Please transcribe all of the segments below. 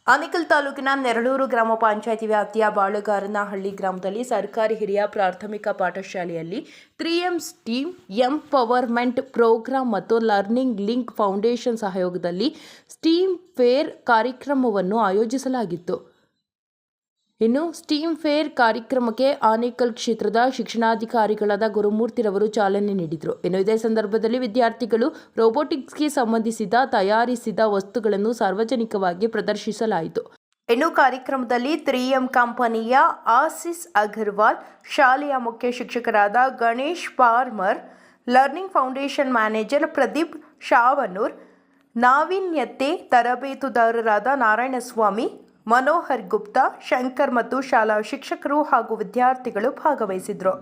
ಆನೇಕಲ್ ತಾಲೂಕಿನ ನೆರಳೂರು ಗ್ರಾಮ ಪಂಚಾಯಿತಿ ವ್ಯಾಪ್ತಿಯ ಬಾಳುಗಾರನಹಳ್ಳಿ ಗ್ರಾಮದಲ್ಲಿ ಸರ್ಕಾರಿ ಹಿರಿಯ ಪ್ರಾಥಮಿಕ ಪಾಠಶಾಲೆಯಲ್ಲಿ 3M ಸ್ಟೀಮ್ ಎಂಪವರ್ಮೆಂಟ್ ಪ್ರೋಗ್ರಾಂ ಮತ್ತು ಲರ್ನಿಂಗ್ ಲಿಂಕ್ ಫೌಂಡೇಶನ್ ಸಹಯೋಗದಲ್ಲಿ ಸ್ಟೀಮ್ ಫೇರ್ ಕಾರ್ಯಕ್ರಮವನ್ನು ಆಯೋಜಿಸಲಾಗಿತ್ತು. ಇನ್ನು ಸ್ಟೀಮ್ ಫೇರ್ ಕಾರ್ಯಕ್ರಮಕ್ಕೆ ಆನೇಕಲ್ ಕ್ಷೇತ್ರದ ಶಿಕ್ಷಣಾಧಿಕಾರಿಗಳಾದ ಗುರುಮೂರ್ತಿರವರು ಚಾಲನೆ ನೀಡಿದರು. ಇನ್ನು ಇದೇ ಸಂದರ್ಭದಲ್ಲಿ ವಿದ್ಯಾರ್ಥಿಗಳು ರೋಬೋಟಿಕ್ಸ್ಗೆ ಸಂಬಂಧಿಸಿದ ತಯಾರಿಸಿದ ವಸ್ತುಗಳನ್ನು ಸಾರ್ವಜನಿಕವಾಗಿ ಪ್ರದರ್ಶಿಸಲಾಯಿತು. ಇನ್ನು ಕಾರ್ಯಕ್ರಮದಲ್ಲಿ 3M ಕಂಪನಿಯ ಆಸಿಸ್ ಅಗರ್ವಾಲ್, ಶಾಲೆಯ ಮುಖ್ಯ ಶಿಕ್ಷಕರಾದ Ganesh Parmar, learning foundation manager Pradeep Shavanur, ನಾವೀನ್ಯತೆ ತರಬೇತುದಾರರಾದ ನಾರಾಯಣಸ್ವಾಮಿ, ಮನೋಹರ್ ಗುಪ್ತಾ, ಶಂಕರ್ ಮತ್ತು ಶಾಲಾ ಶಿಕ್ಷಕರು ಹಾಗೂ ವಿದ್ಯಾರ್ಥಿಗಳು ಭಾಗವಹಿಸಿದರು.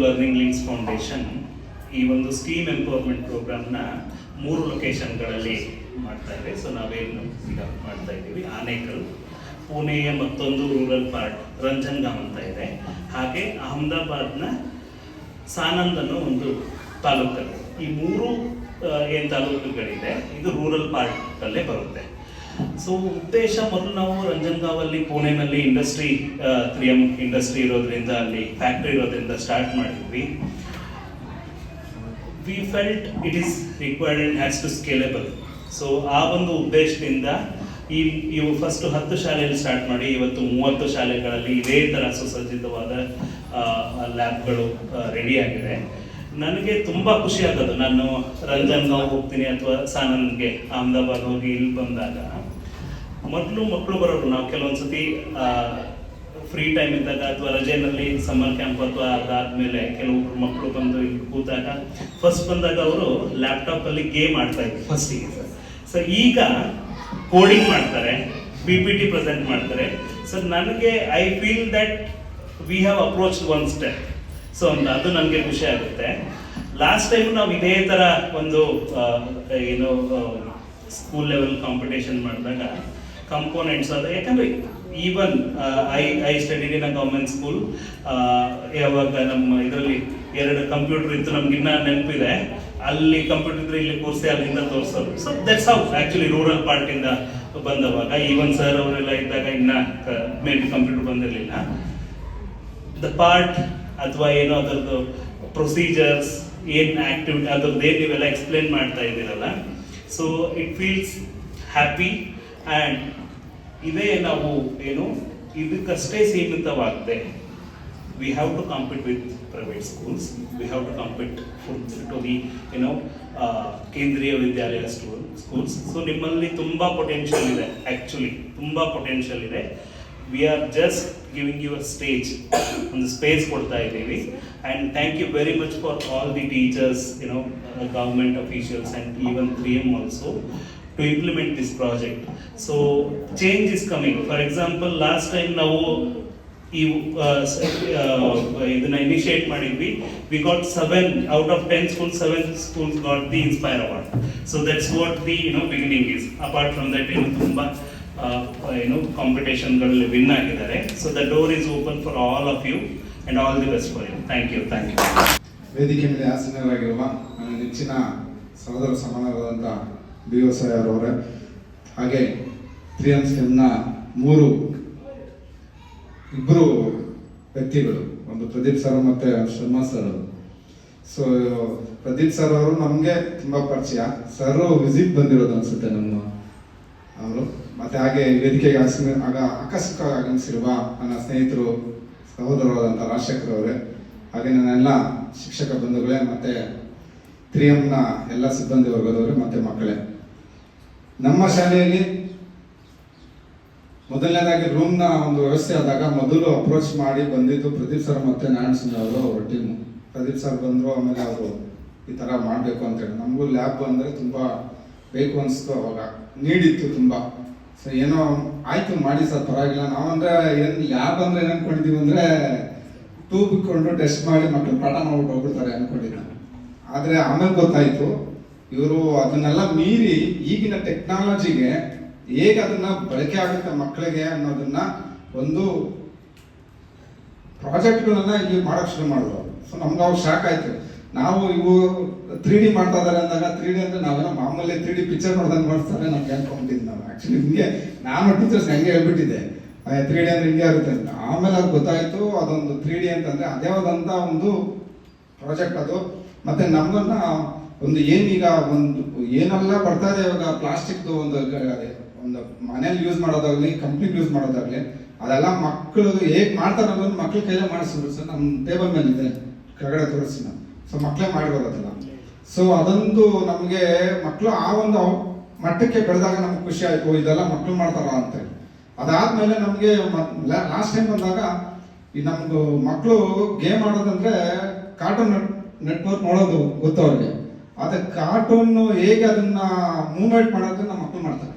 ಲರ್ನಿಂಗ್ ಲಿಂಕ್ಸ್ ಫೌಂಡೇಶನ್ ಈ ಒಂದು ಸ್ಟೀಮ್ ಎಂಪವರ್ಮೆಂಟ್ ಪ್ರೋಗ್ರಾಮ್ನ 3 ಲೊಕೇಶನ್ಗಳಲ್ಲಿ ಮಾಡ್ತಾ ಇದೆ. ಸೊ ನಾವೇನು ಈಗ ಮಾಡ್ತಾ ಇದ್ದೀವಿ, ಆನೇಕಲ್, ಪುಣೆಯ ಮತ್ತೊಂದು ರೂರಲ್ ಪಾರ್ಟ್ ರಂಜನ್ಗಾಮ್ ಅಂತ ಇದೆ, ಹಾಗೆ ಅಹಮದಾಬಾದ್ನ ಸಾನಂದ್ ಅನ್ನೋ ಒಂದು ತಾಲೂಕಲ್ಲಿ. ಈ 3 ಏನು ತಾಲೂಕುಗಳಿದೆ ಇದು ರೂರಲ್ ಪಾರ್ಟಲ್ಲೇ ಬರುತ್ತೆ. ಸೊ ಉದ್ದೇಶ, ಮೊದಲು ನಾವು ರಂಜನ್ಗಾವಲ್ಲಿ ಪುಣೆನಲ್ಲಿ ಇಂಡಸ್ಟ್ರಿ 3M ಇಂಡಸ್ಟ್ರಿ ಇರೋದ್ರಿಂದ, ಅಲ್ಲಿ ಫ್ಯಾಕ್ಟ್ರಿ ಇರೋದ್ರಿಂದ ಸ್ಟಾರ್ಟ್ ಮಾಡಿದ್ವಿ. We felt it is required and has to scalable. So ಆ ಒಂದು ಉದ್ದೇಶದಿಂದ ಇವು ಫಸ್ಟ್ 10 ಶಾಲೆಯಲ್ಲಿ ಸ್ಟಾರ್ಟ್ ಮಾಡಿ ಇವತ್ತು 30 ಶಾಲೆಗಳಲ್ಲಿ ಇದೇ ಥರ ಸುಸಜ್ಜಿತವಾದ ಲ್ಯಾಬ್ಗಳು ರೆಡಿಯಾಗಿದೆ. ನನಗೆ ತುಂಬ ಖುಷಿ ಆಗೋದು, ನಾನು ರಂಜನ್ಗಾಂವ್ ಹೋಗ್ತೀನಿ ಅಥವಾ ಸಾನಂದ್ಗೆ ಅಹಮದಾಬಾದ್ ಹೋಗಿ ಇಲ್ಲಿ ಬಂದಾಗ ಮಕ್ಕಳು ಬರೋರು. ನಾವು ಕೆಲವೊಂದು ಸತಿ ಫ್ರೀ ಟೈಮ್ ಇದ್ದಾಗ ಅಥವಾ ರಜೆಯಲ್ಲಿ ಸಮ್ಮರ್ ಕ್ಯಾಂಪ್ ಅಥವಾ ಅದಾದಮೇಲೆ ಕೆಲವೊಬ್ರು ಮಕ್ಕಳು ಬಂದು ಇಲ್ಲಿ ಕೂತಾಗ ಫಸ್ಟ್ ಬಂದಾಗ ಅವರು ಲ್ಯಾಪ್ಟಾಪಲ್ಲಿ ಗೇಮ್ ಆಡ್ತಾ ಇದ್ರು ಫಸ್ಟಿಗೆ. ಸೊ ಈಗ ಕೋಡಿಂಗ್ ಮಾಡ್ತಾರೆ, PPT ಪ್ರೆಸೆಂಟ್ ಮಾಡ್ತಾರೆ. ಸೊ ನನಗೆ I feel that we have approach one step. So ಅದು ನನಗೆ ಖುಷಿ ಆಗುತ್ತೆ. ಲಾಸ್ಟ್ ಟೈಮ್ ನಾವು ಇದೇ ಥರ ಒಂದು ಏನು ಸ್ಕೂಲ್ ಲೆವೆಲ್ ಕಾಂಪಿಟೇಷನ್ ಮಾಡಿದಾಗ ಕಂಪೋನೆಂಟ್ಸ್ ಅದು, ಯಾಕಂದರೆ even I studied in a government school. ಯಾವಾಗ ನಮ್ಮ ಇದರಲ್ಲಿ 2 ಕಂಪ್ಯೂಟರ್ ಇತ್ತು, ನಮ್ಗಿನ್ನ ನೆನಪಿದೆ. ಅಲ್ಲಿ ಕಂಪ್ಯೂಟರ್ ಇದ್ರೆ ಇಲ್ಲಿ ಕೂರಿಸಿ ಅಲ್ಲಿಂದ ತೋರಿಸೋದು. So that's how actually rural ಪಾರ್ಟಿಂದ ಬಂದವಾಗ ಈವನ್ ಸರ್ ಅವರೆಲ್ಲ ಇದ್ದಾಗ ಇನ್ನು ಮೇ ಬಿ ಕಂಪ್ಯೂಟರ್ ಬಂದಿರಲಿಲ್ಲ. ದ ಪಾರ್ಟ್ ಅಥವಾ ಏನೋ ಅದರದ್ದು ಪ್ರೊಸೀಜರ್ಸ್ ಏನು ಆ್ಯಕ್ಟಿವಿಟಿ ಅದ್ರದ್ದು ಏನು ನೀವೆಲ್ಲ ಎಕ್ಸ್ಪ್ಲೇನ್ ಮಾಡ್ತಾ ಇದ್ದೀರಲ್ಲ, so it feels happy. And ಇದೇ ನಾವು ಏನು ಇದಕ್ಕಷ್ಟೇ ಸೀಮಿತವಾಗದೆ, we have to compete with private schools, we have to compete to the ಕೇಂದ್ರೀಯ ವಿದ್ಯಾಲಯ schools. ಸೊ ನಿಮ್ಮಲ್ಲಿ ತುಂಬ ಪೊಟೆನ್ಷಿಯಲ್ ಇದೆ, ಆ್ಯಕ್ಚುಲಿ ತುಂಬ ಪೊಟೆನ್ಷಿಯಲ್ ಇದೆ. We are just giving you a stage, ಒಂದು ಸ್ಪೇಸ್ ಕೊಡ್ತಾ ಇದ್ದೀವಿ. And thank you very much for all the teachers, government officials and even 3M also to implement this project. So change is coming. For example, last time ನಾವು ಈ ಇದನ್ನ initiate ಮಾಡಿದ್ವಿ, we got 7 out of 10 schools, 7 schools got the Inspire Award. So that's what the beginning is. Apart from that, ತುಂಬಾ ಕಾಂಪಿಟೇಷನ್ಗಳಲ್ಲಿ win ಆಗಿದ್ದಾರೆ. So the door is open for all of you and all the best for you. Thank you. ವೇದಿಕೆ ಮೇಲೆ ಆಸೀನರಾಗಿರುವ ನನ್ನ ನೆಚ್ಚಿನ ಸಹೋದರ ಸಮಾನರಾದಂಥ BO sir ಅವರವರೇ, ಹಾಗೆ 3M STEMನ ಇಬ್ಬರು ವ್ಯಕ್ತಿಗಳು, ಒಂದು ಪ್ರದೀಪ್ ಸರ್ ಮತ್ತು ಶರ್ಮಾ ಸರ್ ಅವರು. ಸೊ ಪ್ರದೀಪ್ ಸರ್ ಅವರು ನಮಗೆ ತುಂಬ ಪರಿಚಯ, ಸರ್ ವಿಸಿಟ್ ಬಂದಿರೋದು ಅನಿಸುತ್ತೆ ನಮ್ಮ ಅವರು. ಮತ್ತು ಹಾಗೆ ವೇದಿಕೆಗೆ ಆಕಸ್ಮಿಕವಾಗಿ ಆಗಮಿಸಿರುವ ನನ್ನ ಸ್ನೇಹಿತರು ಸಹೋದರರಾದಂಥ ರಾಜಶೇಖರ್ ಅವರೇ, ಹಾಗೆ ನನ್ನೆಲ್ಲ ಶಿಕ್ಷಕ ಬಂಧುಗಳೇ, ಮತ್ತು 3Mನ ಎಲ್ಲ ಸಿಬ್ಬಂದಿ ವರ್ಗದವರು ಮತ್ತು ಮಕ್ಕಳೇ. ನಮ್ಮ ಶಾಲೆಯಲ್ಲಿ ಮೊದಲನೇದಾಗಿ ರೂಮ್ನ ಒಂದು ವ್ಯವಸ್ಥೆ ಆದಾಗ ಮೊದಲು ಅಪ್ರೋಚ್ ಮಾಡಿ ಬಂದಿದ್ದು ಪ್ರದೀಪ್ ಸರ್ ಮತ್ತು ನಾರಾಯಣ ಸಿಂಗ್ ಅವರು, ಅವರ ಟೀಮು. ಪ್ರದೀಪ್ ಸರ್ ಬಂದರು, ಆಮೇಲೆ ಅವರು ಈ ಥರ ಮಾಡಬೇಕು ಅಂತೇಳಿ. ನಮಗೂ ಲ್ಯಾಬ್ ಅಂದರೆ ತುಂಬ ಬೇಕು ಅನಿಸ್ತು, ಅವಾಗ ನೀಡಿತ್ತು ತುಂಬ. ಸೊ ಏನೋ ಆಯಿತು ಮಾಡಿ ಸರ್, ಪರವಾಗಿಲ್ಲ. ನಾವಂದರೆ ಏನು ಲ್ಯಾಬ್ ಅಂದರೆ ಏನು ಅಂದ್ಕೊಂಡಿದ್ದೀವಿ ಅಂದರೆ ಟ್ಯೂಬ್ ಇಟ್ಕೊಂಡು ಟೆಸ್ಟ್ ಮಾಡಿ ಮಕ್ಕಳು ಪಾಠ ಮಾಡ್ಬಿಟ್ಟು ಹೋಗ್ಬಿಡ್ತಾರೆ ಅಂದ್ಕೊಂಡಿದ್ದೆ. ಆದರೆ ಆಮೇಲೆ ಗೊತ್ತಾಯಿತು ಇವರು ಅದನ್ನೆಲ್ಲ ಮೀರಿ ಈಗಿನ ಟೆಕ್ನಾಲಜಿಗೆ ಹೇಗೆ ಅದನ್ನ ಬಳಕೆ ಆಗುತ್ತೆ ಮಕ್ಕಳಿಗೆ ಅನ್ನೋದನ್ನ ಒಂದು ಪ್ರಾಜೆಕ್ಟ್ಗಳನ್ನ ಇಲ್ಲಿ ಮಾಡಕ್ ಶುರು ಮಾಡಿದ್ರು. ಸೊ ನಮ್ಗೆ ಅವಾಗ ಶಾಕ್ ಆಯ್ತು. ನಾವು ಇವು 3D ಮಾಡ್ತಾ ಇದಾರೆ ಅಂದಾಗ 3D ಅಂದ್ರೆ ನಾವೇನೋ ಮಾಮೂಲಿ 3D ಪಿಕ್ಚರ್ ನೋಡ್ದಂಗೆ ಮಾಡ್ತಾರೆ ನಮ್ಗೆ ಅನ್ಕೊಂಡಿದ್ದು. ನಾವು ಆಕ್ಚುಲಿ ಹಿಂಗೆ ನಾನು ಟೀಚರ್ಸ್ ಹೆಂಗೆ ಹೇಳ್ಬಿಟ್ಟಿದ್ದೆ 3D ಅಂದ್ರೆ ಹಿಂಗೆ ಇರುತ್ತೆ ಅಂತ. ಆಮೇಲೆ ಅದು ಗೊತ್ತಾಯ್ತು ಅದೊಂದು 3D ಅಂತಂದ್ರೆ ಅದೇ ಆದಂತ ಒಂದು ಪ್ರಾಜೆಕ್ಟ್ ಅದು. ಮತ್ತೆ ನಮ್ಮನ್ನ ಒಂದು ಏನೀಗ ಒಂದು ಏನೆಲ್ಲ ಬರ್ತಾ ಇದೆ ಇವಾಗ, ಪ್ಲಾಸ್ಟಿಕ್ದು ಒಂದು ಮನೇಲಿ ಯೂಸ್ ಮಾಡೋದಾಗ್ಲಿ, ಕಂಪ್ನಿಗೆ ಯೂಸ್ ಮಾಡೋದಾಗ್ಲಿ, ಅದೆಲ್ಲ ಮಕ್ಕಳು ಹೇಗೆ ಮಾಡ್ತಾರೆ ಅನ್ನೋದು ಮಕ್ಳ ಕೈಲೇ ಮಾಡಿಸಿದ್ರು ಸರ್. ನಮ್ಮ ಟೇಬಲ್ ಮೇಲೆ ಇದೆ, ಕೆಳಗಡೆ ತೋರಿಸಿ ನಾವು. ಸೊ ಮಕ್ಕಳೇ ಮಾಡಿರೋದಲ್ಲ. ಸೊ ಅದೊಂದು ನಮಗೆ ಮಕ್ಕಳು ಆ ಒಂದು ಮಟ್ಟಕ್ಕೆ ಬೆಳೆದಾಗ ನಮ್ಗೆ ಖುಷಿ ಆಯ್ತು, ಇದೆಲ್ಲ ಮಕ್ಕಳು ಮಾಡ್ತಾರ ಅಂತೇಳಿ. ಅದಾದ್ಮೇಲೆ ನಮಗೆ ಲಾಸ್ಟ್ ಟೈಮ್ ಬಂದಾಗ ಈ ನಮ್ದು ಮಕ್ಕಳು ಗೇಮ್ ಆಡೋದಂದ್ರೆ ಕಾರ್ಟೂನ್ ನೆಟ್ವರ್ಕ್ ನೋಡೋದು ಗೊತ್ತು ಅವ್ರಿಗೆ. ಅದೇ ಕಾರ್ಟೂನ್ ಹೇಗೆ ಅದನ್ನ ಮೂವ್ಮೆಂಟ್ ಮಾಡೋದನ್ನ ನಮ್ಮ ಮಕ್ಕಳು ಮಾಡ್ತಾರೆ.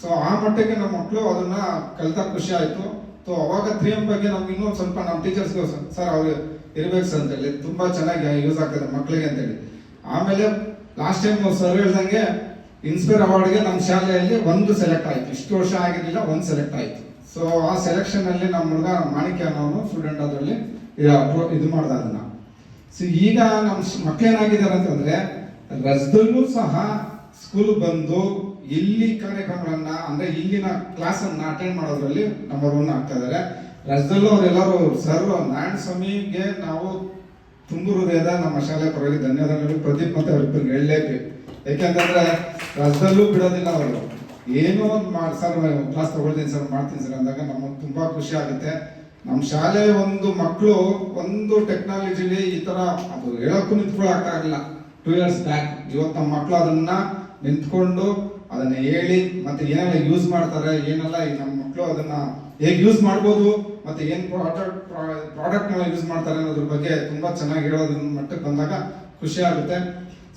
ಸೊ ಆ ಮಟ್ಟಕ್ಕೆ ನಮ್ಮ ಮಕ್ಕಳು ಅದನ್ನ ಕಲಿತಾಗ ಖುಷಿ ಆಯ್ತು. ಸೊ ಅವಾಗ 3M ಬಗ್ಗೆ ನಮ್ಗೆ ಇನ್ನೊಂದು ಸ್ವಲ್ಪ ನಮ್ಮ ಟೀಚರ್ಸ್ಗೆ ಸರ್ ಅವ್ರು ಇರ್ಬೇಕು ಸರ್ ಅಂತೇಳಿ, ತುಂಬಾ ಚೆನ್ನಾಗಿ ಯೂಸ್ ಆಗ್ತದೆ ಮಕ್ಕಳಿಗೆ ಅಂತೇಳಿ. ಆಮೇಲೆ ಲಾಸ್ಟ್ ಟೈಮ್ ಸರ್ ಹೇಳ್ದಂಗೆ ಇನ್ಸ್ಪೈರ್ ಅವಾರ್ಡ್ಗೆ ನಮ್ಮ ಶಾಲೆಯಲ್ಲಿ ಒಂದು ಸೆಲೆಕ್ಟ್ ಆಯ್ತು. ಇಷ್ಟು ವರ್ಷ ಆಗಿರಲಿಲ್ಲ, ಒಂದು ಸೆಲೆಕ್ಟ್ ಆಯ್ತು. ಸೊ ಆ ಸೆಲೆಕ್ಷನ್ ಅಲ್ಲಿ ನಮ್ಮ ಹುಡುಗ ಮಾಣಿಕ್ಯ ಅನ್ನೋನು ಸ್ಟೂಡೆಂಟ್ ಅದರಲ್ಲಿ ಇದು ಮಾಡ್ದ ಅದನ್ನ. ಸೊ ಈಗ ನಮ್ಮ ಮಕ್ಕಳೇನಾಗಿದ್ದಾರೆ ಅಂತಂದ್ರೆ ರಜದಲ್ಲೂ ಸಹ ಸ್ಕೂಲ್ ಬಂದು ಇಲ್ಲಿ ಕಾರ್ಯಕ್ರಮಗಳನ್ನ ಅಂದ್ರೆ ಇಲ್ಲಿನ ಕ್ಲಾಸ್ ಅನ್ನ ಅಟೆಂಡ್ ಮಾಡೋದ್ರಲ್ಲಿ ನಂಬರ್ 1 ಆಗ್ತಾ ಇದಾರೆ. ರಜದಲ್ಲೂ ಅವರೆಲ್ಲರೂ ಸರ್ ನಾರಾಯಣ ಸ್ವಾಮಿಗೆ ನಾವು ತುಂಬು ಹೃದಯದ ನಮ್ಮ ಶಾಲೆ ಪರವಾಗಿ ಧನ್ಯವಾದಗಳು. ಪ್ರದೀಪ್ ಮತ್ತೆ ಅವರಿಬ್ಬರಿಗೆ ಹೇಳಲೇಬೇಕು. ಯಾಕೆಂತಂದ್ರೆ ರಜದಲ್ಲೂ ಬಿಡೋದಿಲ್ಲ ಅವರು. ಏನೋ ಮಾಡಿ ಸರ್ ಕ್ಲಾಸ್ ತಗೊಳ್ತೀನಿ ಸರ್, ಮಾಡ್ತೀನಿ ಸರ್ ಅಂದಾಗ ನಮಗೆ ತುಂಬಾ ಖುಷಿ ಆಗುತ್ತೆ. ನಮ್ಮ ಶಾಲೆ ಒಂದು ಮಕ್ಕಳು ಒಂದು ಟೆಕ್ನಾಲಜಿಲಿ ಈ ತರ ಅದು ಹೇಳಕ್ಕೂ ನಿಂತ್ಕೊಳ್ಳೋಕೆ ಆಗಲ್ಲ 2 years ಬ್ಯಾಕ್. ಇವತ್ತು ನಮ್ಮ ಮಕ್ಕಳು ಅದನ್ನ ನಿಂತ್ಕೊಂಡು ಅದನ್ನ ಹೇಳಿ ಮತ್ತೆ ಏನೆಲ್ಲ ಯೂಸ್ ಮಾಡ್ತಾರೆ, ಏನೆಲ್ಲ ನಮ್ಮ ಮಕ್ಕಳು ಅದನ್ನ ಹೇಗೆ ಯೂಸ್ ಮಾಡ್ಬೋದು, ಮತ್ತೆ ಏನ್ ಪ್ರಾಡಕ್ಟ್ ಯೂಸ್ ಮಾಡ್ತಾರೆ ಅನ್ನೋದ್ರ ಬಗ್ಗೆ ತುಂಬಾ ಚೆನ್ನಾಗಿ ಹೇಳೋದ್ರ ಮಟ್ಟಕ್ಕೆ ಬಂದಾಗ ಖುಷಿ ಆಗುತ್ತೆ.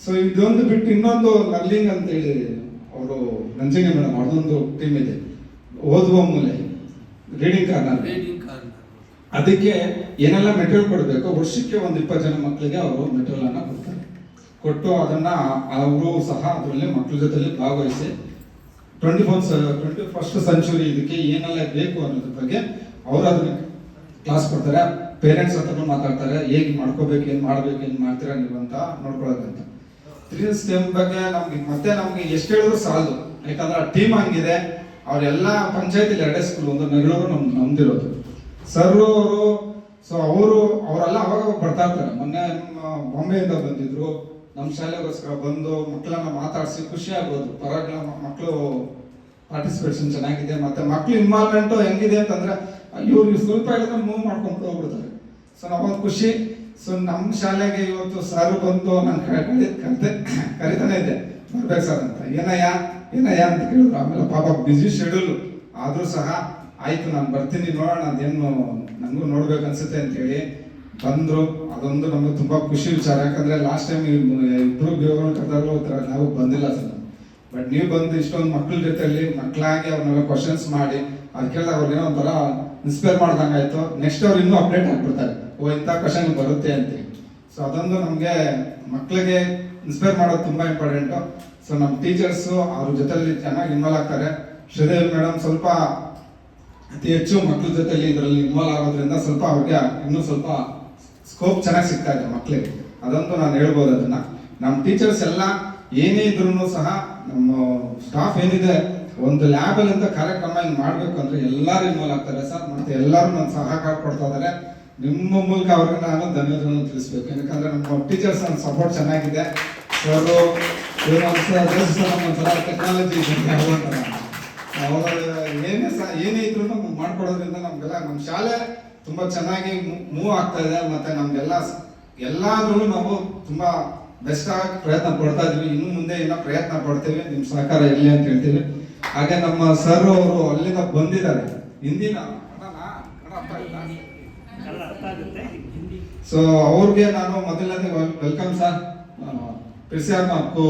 ಸೊ ಇದೊಂದು ಬಿಟ್ಟು ಇನ್ನೊಂದು ಲರ್ನಿಂಗ್ ಅಂತ ಹೇಳಿ ಅವರು ನಂಜಂಗಿ ಮೇಡಮ್ ಅವ್ರದೊಂದು ಟೀಮ್ ಇದೆ, ಓದುವ ಮೂಲೆ ರೀಡಿಂಗ್ ಕಾರ್ನರ್. ಅದಕ್ಕೆ ಏನೆಲ್ಲ ಮೆಟೀರಿಯಲ್ ಕೊಡಬೇಕು, ವರ್ಷಕ್ಕೆ ಒಂದು 20 ಜನ ಮಕ್ಕಳಿಗೆ ಅವರು ಮೆಟೀರಿಯಲ್ ಅನ್ನ ಕೊಡ್ತಾರೆ. ಕೊಟ್ಟು ಅದನ್ನ ಅವರು ಸಹ ಅದರಲ್ಲಿ ಮಕ್ಕಳ ಜೊತೆಲಿ ಭಾಗವಹಿಸಿ 21st ಸೆಂಚುರಿ ಇದಕ್ಕೆ ಏನೆಲ್ಲ ಬೇಕು ಅನ್ನೋದ್ರ ಬಗ್ಗೆ ಅವರು ಅದನ್ನ ಕ್ಲಾಸ್ ಕೊಡ್ತಾರೆ. ಪೇರೆಂಟ್ಸ್ ಹತ್ರ ಮಾತಾಡ್ತಾರೆ, ಹೇಗೆ ಮಾಡ್ಕೋಬೇಕು, ಏನ್ ಮಾಡ್ಬೇಕು, ಏನ್ ಮಾಡ್ತೀರಾ ನೀವು ಅಂತ ನೋಡ್ಕೊಳ್ಳೋದಂತ. 3M ಬಗ್ಗೆ ನಮ್ಗೆ ಎಷ್ಟು ಹೇಳಿದ್ರು ಸಾಲದು. ಯಾಕಂದ್ರೆ ಆ ಟೀಮ್ ಹಂಗಿದೆ. ಅವರೆಲ್ಲ ಪಂಚಾಯತಿಲಿ 2 ಸ್ಕೂಲ್, ಒಂದು ನೆಗಳೂರು ನಮ್ದಿರೋದು. ಸರ್ ಅವರು ಅವರೆಲ್ಲ ಅವಾಗ ಬರ್ತಾ ಇರ್ತಾರೆ. ಮೊನ್ನೆ ಬಾಂಬೆಯಿಂದ ಬಂದಿದ್ರು, ನಮ್ಮ ಶಾಲೆಗೋಸ್ಕರ ಬಂದು ಮಕ್ಕಳನ್ನ ಮಾತಾಡಿಸಿ ಖುಷಿ ಆಗ್ಬೋದು. ಪರವಾಗಿಲ್ಲ, ಮಕ್ಕಳು ಪಾರ್ಟಿಸಿಪೇಷನ್ ಚೆನ್ನಾಗಿದೆ, ಮತ್ತೆ ಮಕ್ಕಳು ಇನ್ವಾಲ್ವ್ಮೆಂಟ್ ಹೆಂಗಿದೆ ಅಂತಂದ್ರೆ ಇವ್ರು ಸ್ವಲ್ಪ ಹೇಳಿದ್ರೆ ಮೂವ್ ಮಾಡ್ಕೊಂಡು ಹೋಗ್ಬಿಡ್ತಾರೆ. ಸೊ ನಾವೊಂದು ಖುಷಿ. ಸೊ ನಮ್ಮ ಶಾಲೆಗೆ ಇವತ್ತು ಸರ್ ಬಂದು ನಾನು ಕರಿತಾನೆ ಇದ್ದೆ, ಬರ್ಬೇಕು ಸರ್ ಅಂತ. ಏನಯ್ಯ ಅಂತ ಕೇಳಿದ್ರು. ಆಮೇಲೆ ಪಾಪ ಬ್ಯುಸಿ ಶೆಡ್ಯೂಲ್ ಆದ್ರೂ ಸಹ ಆಯ್ತು ನಾನು ಬರ್ತೀನಿ, ನೋಡೋಣ ಅದೇನು ನನಗೂ ನೋಡ್ಬೇಕು ಅನ್ಸುತ್ತೆ ಅಂತೇಳಿ ಬಂದ್ರು. ಅದೊಂದು ನಮ್ಗೆ ತುಂಬಾ ಖುಷಿ ವಿಚಾರ. ಯಾಕಂದ್ರೆ ಲಾಸ್ಟ್ ಟೈಮ್ ಇಬ್ರು ಬೇವರು ಕರೆದಾಗಲೂ ನಾವು ಬಂದಿಲ್ಲ ಸರ್. ಬಟ್ ನೀವು ಬಂದು ಇಷ್ಟೊಂದು ಮಕ್ಕಳ ಜೊತೆಯಲ್ಲಿ ಮಕ್ಕಳಾಗಿ ಅವ್ರನ್ನೆಲ್ಲ ಕ್ವಶನ್ಸ್ ಮಾಡಿ ಅದು ಕೇಳಿದಾಗ ಅವ್ರಿಗೇನೋ ಒಂಥರ ಇನ್ಸ್ಪೈರ್ ಮಾಡ್ದಂಗಾಯ್ತು. ನೆಕ್ಸ್ಟ್ ಅವ್ರು ಇನ್ನೂ ಅಪ್ಡೇಟ್ ಆಗ್ಬಿಡ್ತಾರೆ, ಓ ಇಂಥ ಕ್ವಶನ್ ಬರುತ್ತೆ ಅಂತೇಳಿ. ಸೊ ಅದೊಂದು ನಮಗೆ ಮಕ್ಕಳಿಗೆ ಇನ್ಸ್ಪೈರ್ ಮಾಡೋದು ತುಂಬಾ ಇಂಪಾರ್ಟೆಂಟು. ಸೊ ನಮ್ಮ ಟೀಚರ್ಸು ಅವ್ರ ಜೊತೆಲಿ ಚೆನ್ನಾಗಿ ಇನ್ವಾಲ್ವ್ ಆಗ್ತಾರೆ. ಶ್ರೀದೇವಿ ಮೇಡಮ್ ಸ್ವಲ್ಪ ಅತಿ ಹೆಚ್ಚು ಮಕ್ಕಳ ಜೊತೆಲಿ ಇದರಲ್ಲಿ ಇನ್ವಾಲ್ವ್ ಆಗೋದ್ರಿಂದ ಸ್ವಲ್ಪ ಅವ್ರಿಗೆ ಇನ್ನೂ ಸ್ವಲ್ಪ ಸ್ಕೋಪ್ ಚೆನ್ನಾಗಿ ಸಿಗ್ತಾ ಇದೆ ಮಕ್ಕಳಿಗೆ. ಅದಂತೂ ನಾನು ಹೇಳ್ಬೋದು. ಅದನ್ನ ನಮ್ಮ ಟೀಚರ್ಸ್ ಎಲ್ಲ ಏನೇ ಇದ್ರು ಸಹ ನಮ್ಮ ಸ್ಟಾಫ್ ಏನಿದೆ ಒಂದು ಲ್ಯಾಬಲ್ಲಿ ಅಂತ ಕಾರ್ಯಕ್ರಮ ಹಿಂಗೆ ಮಾಡ್ಬೇಕು ಅಂದ್ರೆ ಎಲ್ಲರೂ ಇನ್ವಾಲ್ವ್ ಆಗ್ತಾರೆ ಸರ್. ಮತ್ತೆ ಎಲ್ಲರೂ ನನ್ನ ಸಹಕಾರ ಕೊಡ್ತಾ ಇದ್ದಾರೆ. ನಿಮ್ಮ ಮೂಲಕ ಅವ್ರಿಗೆ ನಾನು ಧನ್ಯವಾದಗಳನ್ನು ತಿಳಿಸ್ಬೇಕು. ಯಾಕಂದ್ರೆ ನಮ್ಮ ಟೀಚರ್ಸ್ ನನ್ನ ಸಪೋರ್ಟ್ ಚೆನ್ನಾಗಿದೆ. ಸರ್ ಒಂಥರ ಟೆಕ್ನಾಲಜಿ ಏನೇ ಇದ್ರು ನಮ್ಗೆ ಮಾಡ್ಕೊಡೋದ್ರಿಂದ ನಮ್ಗೆಲ್ಲ ನಮ್ಮ ಶಾಲೆ ತುಂಬಾ ಚೆನ್ನಾಗಿ ಮೂವ್ ಆಗ್ತಾ ಇದೆ. ಮತ್ತೆ ನಮ್ಗೆಲ್ಲ ಎಲ್ಲಾದ್ರೂ ನಾವು ತುಂಬಾ ಬೆಸ್ಟ್ ಆಗಿ ಪ್ರಯತ್ನ ಪಡ್ತಾ ಇದೀವಿ. ಇನ್ನು ಮುಂದೆ ಇನ್ನೂ ಪ್ರಯತ್ನ ಪಡ್ತೀವಿ, ನಿಮ್ ಸಹಕಾರ ಇರಲಿ ಅಂತ ಹೇಳ್ತೀವಿ. ಹಾಗೆ ನಮ್ಮ ಸರ್ ಅವರು ಅಲ್ಲಿಂದ ಬಂದಿದ್ದಾರೆ. ಹಿಂದಿನ ಸೊ ಅವ್ರಿಗೆ ನಾನು ಮೊದಲನೇ ವೆಲ್ಕಮ್ सर, फिर से हम आपको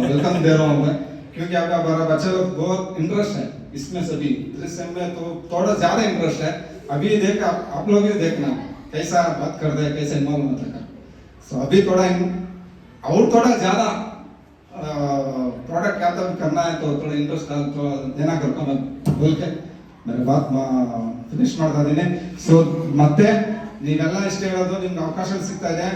वेलकम दे रहा हूँ मैं, क्योंकि आप हमारा बच्चा लोग बहुत इंटरेस्ट है इसमें, सभी दृश्य में तो थोड़ा ज्यादा इंटरेस्ट है. अभी देख आप लोग भी देखना कैसा बात करते हैं, कैसे इन्वॉल्व होता है. सो अभी थोड़ा और थोड़ा ज्यादा प्रोडक्ट क्या तब करना है तो थोड़ा इंटरेस्ट थोड़ा देना करता मैं बोल के मेरे बात ಫಿನಿಶ್ ಮಾಡ್ತಾ ಇದ್ದೀನಿ. ಸೊ ಮತ್ತೆ ನೀವೆಲ್ಲ ಇಷ್ಟ ಹೇಳೋದು, ನಿಮ್ಗೆ ಅವಕಾಶ ಸಿಗ್ತಾ ಇದೆ,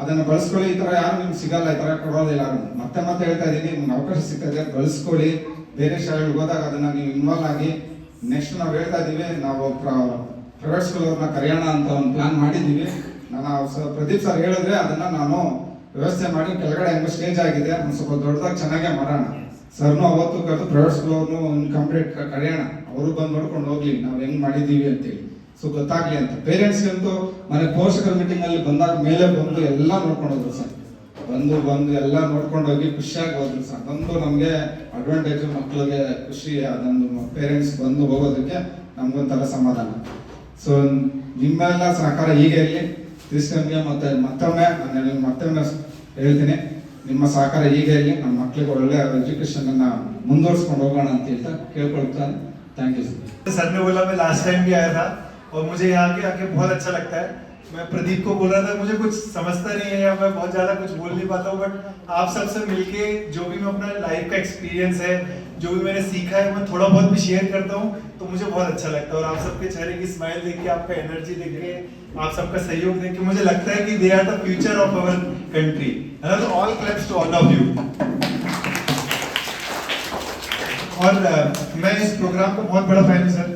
ಅದನ್ನ ಬಳಸ್ಕೊಳ್ಳಿ. ಈ ತರ ಯಾರು ನಿಮ್ಗೆ ಸಿಗಲ್ಲ, ಈ ತರ ಕೊಡೋದಿಲ್ಲ. ಮತ್ತೆ ಹೇಳ್ತಾ ಇದ್ದೀನಿ, ನಿಮ್ಗೆ ಅವಕಾಶ ಸಿಗ್ತಾ ಇದೆ, ಬಳಸ್ಕೊಳ್ಳಿ. ಬೇರೆ ಶಾಲೆಗಳಿಗೆ ಹೋದಾಗ ಅದನ್ನ ನೀವು ಇನ್ವಾಲ್ವ್ ಆಗಿ. ನೆಕ್ಸ್ಟ್ ನಾವು ಹೇಳ್ತಾ ಇದೀವಿ, ನಾವು ಪ್ರೈವೇಟ್ ಸ್ಕೂಲ್ ಅವ್ರನ್ನ ಕರೆಯೋಣ ಅಂತ ಒಂದು ಪ್ಲಾನ್ ಮಾಡಿದ್ದೀವಿ. ನಾನು ಪ್ರದೀಪ್ ಸರ್ ಹೇಳಿದ್ರೆ ಅದನ್ನ ನಾನು ವ್ಯವಸ್ಥೆ ಮಾಡಿ, ಕೆಳಗಡೆ ಹೆಂಗೋ ಸ್ಟೇಜ್ ಆಗಿದೆ, ಒಂದು ಸ್ವಲ್ಪ ದೊಡ್ಡದಾಗಿ ಚೆನ್ನಾಗೇ ಮಾಡೋಣ. ಸರ್ನು ಅವತ್ತು ಕರೆದು ಪ್ರೈವೇಟ್ ಸ್ಕೂಲ್ ಅವ್ರನ್ನು ಕಂಪ್ಲೀಟ್ ಕರೆಯೋಣ, ಅವರು ಬಂದು ನೋಡ್ಕೊಂಡು ಹೋಗ್ಲಿ ನಾವು ಹೆಂಗ್ ಮಾಡಿದೀವಿ ಅಂತೇಳಿ. ಸೊ ಗೊತ್ತಾಗ್ಲಿ ಅಂತ. ಪೇರೆಂಟ್ಸ್ ಅಂತೂ ಮನೆ ಪೋಷಕರ ಮೀಟಿಂಗ್ ಅಲ್ಲಿ ಬಂದಾಗ ಮೇಲೆ ಬಂದು ಎಲ್ಲ ನೋಡ್ಕೊಂಡು ಹೋದ್ರು ಸರ್. ಬಂದು ಎಲ್ಲ ನೋಡ್ಕೊಂಡು ಹೋಗಿ ಖುಷಿಯಾಗಿ ಹೋದ್ರು ಸರ್. ಅದೊಂದು ನಮ್ಗೆ ಅಡ್ವಾಂಟೇಜ್, ಮಕ್ಕಳಿಗೆ ಖುಷಿ. ಅದೊಂದು ಪೇರೆಂಟ್ಸ್ ಬಂದು ಹೋಗೋದಕ್ಕೆ ನಮ್ಗೊಂಥರ ಸಮಾಧಾನ. ಸೊ ನಿಮ್ಮೆಲ್ಲ ಸಹಕಾರ ಹೀಗೆ ಇರಲಿ. ಕ್ರಿಸ್ಟನ್ಗೆ ಮತ್ತೊಮ್ಮೆ ಹೇಳ್ತೀನಿ, ನಿಮ್ಮ ಸಹಕಾರ ಹೀಗೆ ಇರಲಿ. ನಮ್ಮ ಮಕ್ಕಳಿಗೆ ಒಳ್ಳೆ ಎಜುಕೇಶನ್ ಅನ್ನ ಮುಂದುವರಿಸ್ಕೊಂಡು ಹೋಗೋಣ ಅಂತ ಹೇಳ್ತಾ ಕೇಳ್ಕೊಳ್ತಾನೆ. थैंक यू सर ने बोला मैं लास्ट टाइम भी आया था और मुझे यहाँ के आके बहुत अच्छा लगता है. मैं प्रदीप को बोल रहा था मुझे कुछ समझता नहीं है या मैं बहुत ज्यादा कुछ बोल नहीं पाता हूँ, बट आप सबसे मिलके जो भी मैं अपना लाइफ का एक्सपीरियंस है, जो भी मैंने सीखा है, मैं थोड़ा बहुत भी शेयर करता हूँ तो मुझे बहुत अच्छा लगता है. और आप सबके चेहरे की स्माइल देख के, आपका एनर्जी देख के, आप सबका सहयोग देख के मुझे लगता है कि they are the future of our country. All claps to all of you. और मैं इस प्रोग्राम का बहुत बड़ा फैन हूँ सर.